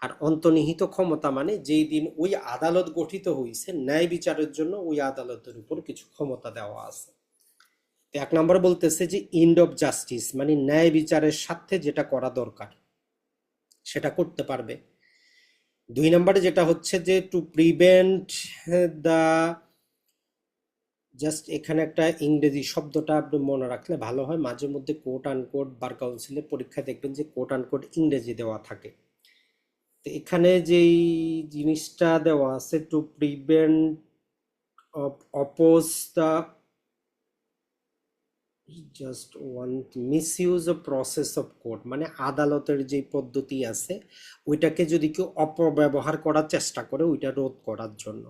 আর অন্তর্নিহিত ক্ষমতা মানে যেই দিন ওই আদালত গঠিত হয়েছে ন্যায় বিচারের জন্য ওই আদালতের উপর কিছু ক্ষমতা দেওয়া আছে। তো 1 নম্বর বলতেছে যে এন্ড অফ জাস্টিস, মানে ন্যায় বিচারের সাথে যেটা করা দরকার সেটা করতে পারবে। 2 নম্বরে যেটা হচ্ছে যে টু প্রিভেন্ট দ্য, জাস্ট এখানে একটা ইংরেজি শব্দটা আপনি মনে রাখলে ভালো হয়, মাঝে মধ্যে কোট আনকোট বার কাউন্সিলের পরীক্ষায় দেখবেন যে কোট আনকোট ইংরেজি দেওয়া থাকে। তো এখানে যেই জিনিসটা দেওয়া আছে to prevent oppose the just one misuse of process of court, মানে আদালতের যে পদ্ধতি আছে ওইটাকে যদি কেউ অপব্যবহার করার চেষ্টা করে ওইটা রোধ করার জন্য।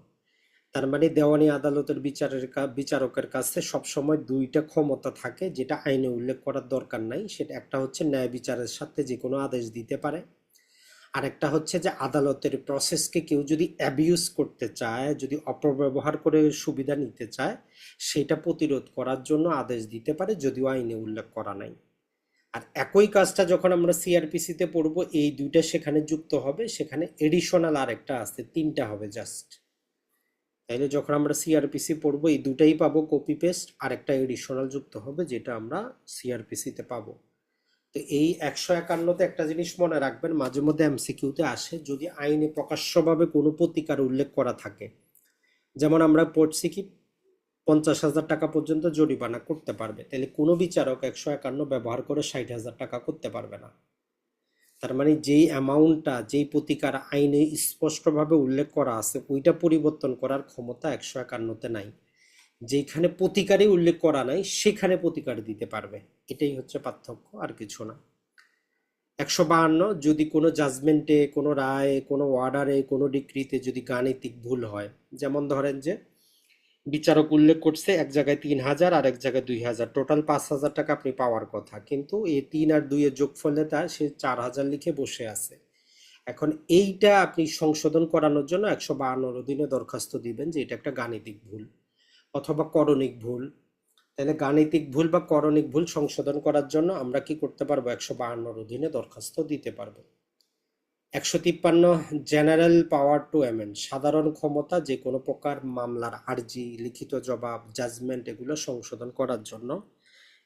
তার মানে দেওয়ানি আদালতের বিচারকের কাছে সবসময় দুইটা ক্ষমতা থাকে যেটা আইনে উল্লেখ করার দরকার নাই। সেটা একটা হচ্ছে ন্যায় বিচারের সাথে যে কোনো আদেশ দিতে পারে, আর একটা হচ্ছে যে আদালতের প্রসেসকে কেউ যদি অ্যাবিউজ করতে চায়, যদি অপব্যবহার করে সুবিধা নিতে চায়, সেটা প্রতিরোধ করার জন্য আদেশ দিতে পারে, যদিও আইনে উল্লেখ করা নাই। আর একই কাজটা যখন আমরা সিআরপিসিতে পড়বো এই দুইটা সেখানে যুক্ত হবে, সেখানে এডিশনাল আর একটা আছে, 3টা হবে জাস্ট। তাইলে যখন আমরা সিআরপিসি পড়বো এই দুটাই পাবো কপি পেস্ট, আর একটা এডিশনাল যুক্ত হবে যেটা আমরা সিআরপিসিতে পাবো। তো এই 151-তে একটা জিনিস মনে রাখবেন, মাঝে মধ্যে এমসিকিউতে আসে, যদি আইনে প্রকাশ্যভাবে কোনো প্রতিকার উল্লেখ করা থাকে, যেমন আমরা পড়ছি কি 50,000 টাকা পর্যন্ত জরিমানা করতে পারবে, তাহলে কোনো বিচারক 151 ব্যবহার করে 60,000 টাকা করতে পারবে না। তার মানে যেই অ্যামাউন্টটা, যেই প্রতিকার আইনে স্পষ্টভাবে উল্লেখ করা আছে ওইটা পরিবর্তন করার ক্ষমতা 151-তে নাই। যেখানে প্রতিকারই উল্লেখ করা নাই সেখানে প্রতিকার দিতে পারবে, এটাই হচ্ছে পার্থক্য, আর কিছু না। 152, যদি কোনো জাজমেন্টে, কোনো রায়ে, কোনো অর্ডারে, কোনো ডিক্রিতে যদি গাণিতিক ভুল হয়, যেমন ধরেন যে বিচারক উল্লেখ করছে এক জায়গায় 3,000 আর এক জায়গায় 2,000, টোটাল 5,000 টাকা আপনি পাওয়ার কথা, কিন্তু এই 3 আর 2 এর যোগফলে তা সে 4,000 লিখে বসে আছে। এখন এইটা আপনি সংশোধন করানোর জন্য 152 অধীনে দরখাস্ত দিবেন যে এটা একটা গাণিতিক ভুল অথবা করণিক ভুল। তাহলে গাণিতিক ভুল বা করণিক ভুল সংশোধন করার জন্য আমরা কি করতে পারবো? 152 অধীনে দরখাস্ত দিতে পারবো। 153, জেনারেল পাওয়ার টু অ্যামেন্ড, সাধারণ ক্ষমতা যে কোনো প্রকার মামলার আর্জি, লিখিত জবাব, জাজমেন্ট এগুলো সংশোধন করার জন্য।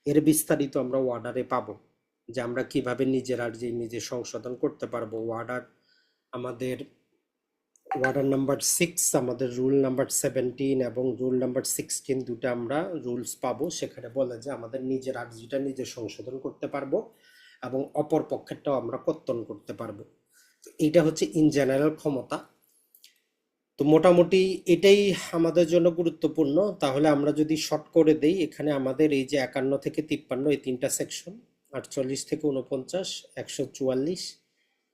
এর বিস্তারিত আমরা ওয়ার্ডারে পাবো যে আমরা কিভাবে নিজের আর্জি নিজে সংশোধন করতে পারবো। আমাদের ওয়ার্ডার নাম্বার 6, আমাদের রুল নাম্বার 17 এবং রুল নাম্বার 16 দুটো আমরা রুলস পাবো। সেখানে বলে যে আমাদের নিজের আর্জিটা নিজে সংশোধন করতে পারবো এবং অপর পক্ষেরটাও আমরা কর্তন করতে পারবো। এইটা হচ্ছে ইন জেনারেল ক্ষমতা। তো মোটামুটি এটাই আমাদের জন্য গুরুত্বপূর্ণ। তাহলে আমরা যদি শর্ট করে দেই, এখানে আমাদের এই যে 51 থেকে 53 এই তিনটা সেকশন, 48 থেকে 49, 144,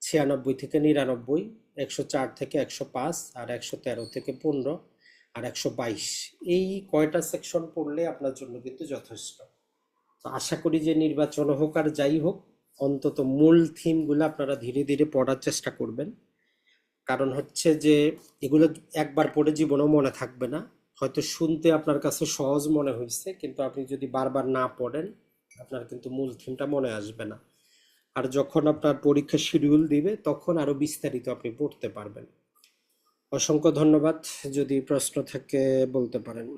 96 থেকে 99, 104 থেকে 105, আর 113 থেকে 15, আর 122, এই কয়টা সেকশন পড়লে আপনার জন্য কিন্তু যথেষ্ট। তো আশা করি যে নির্বাচন হোক আর যাই হোক, অন্তত মূল থিমগুলো আপনারা ধীরে ধীরে পড়ার চেষ্টা করবেন। কারণ হচ্ছে যে এগুলো একবার পড়ে জীবনেও মনে থাকবে না। হয়তো শুনতে আপনার কাছে সহজ মনে হয়েছে, কিন্তু আপনি যদি বারবার না পড়েন, আপনার কিন্তু মূল থিমটা মনে আসবে না। আর যখন আপনার পরীক্ষা শিডিউল দিবে, তখন আরো বিস্তারিত আপনি পড়তে পারবেন। অসংখ্য ধন্যবাদ। যদি প্রশ্ন থাকে বলতে পারেন।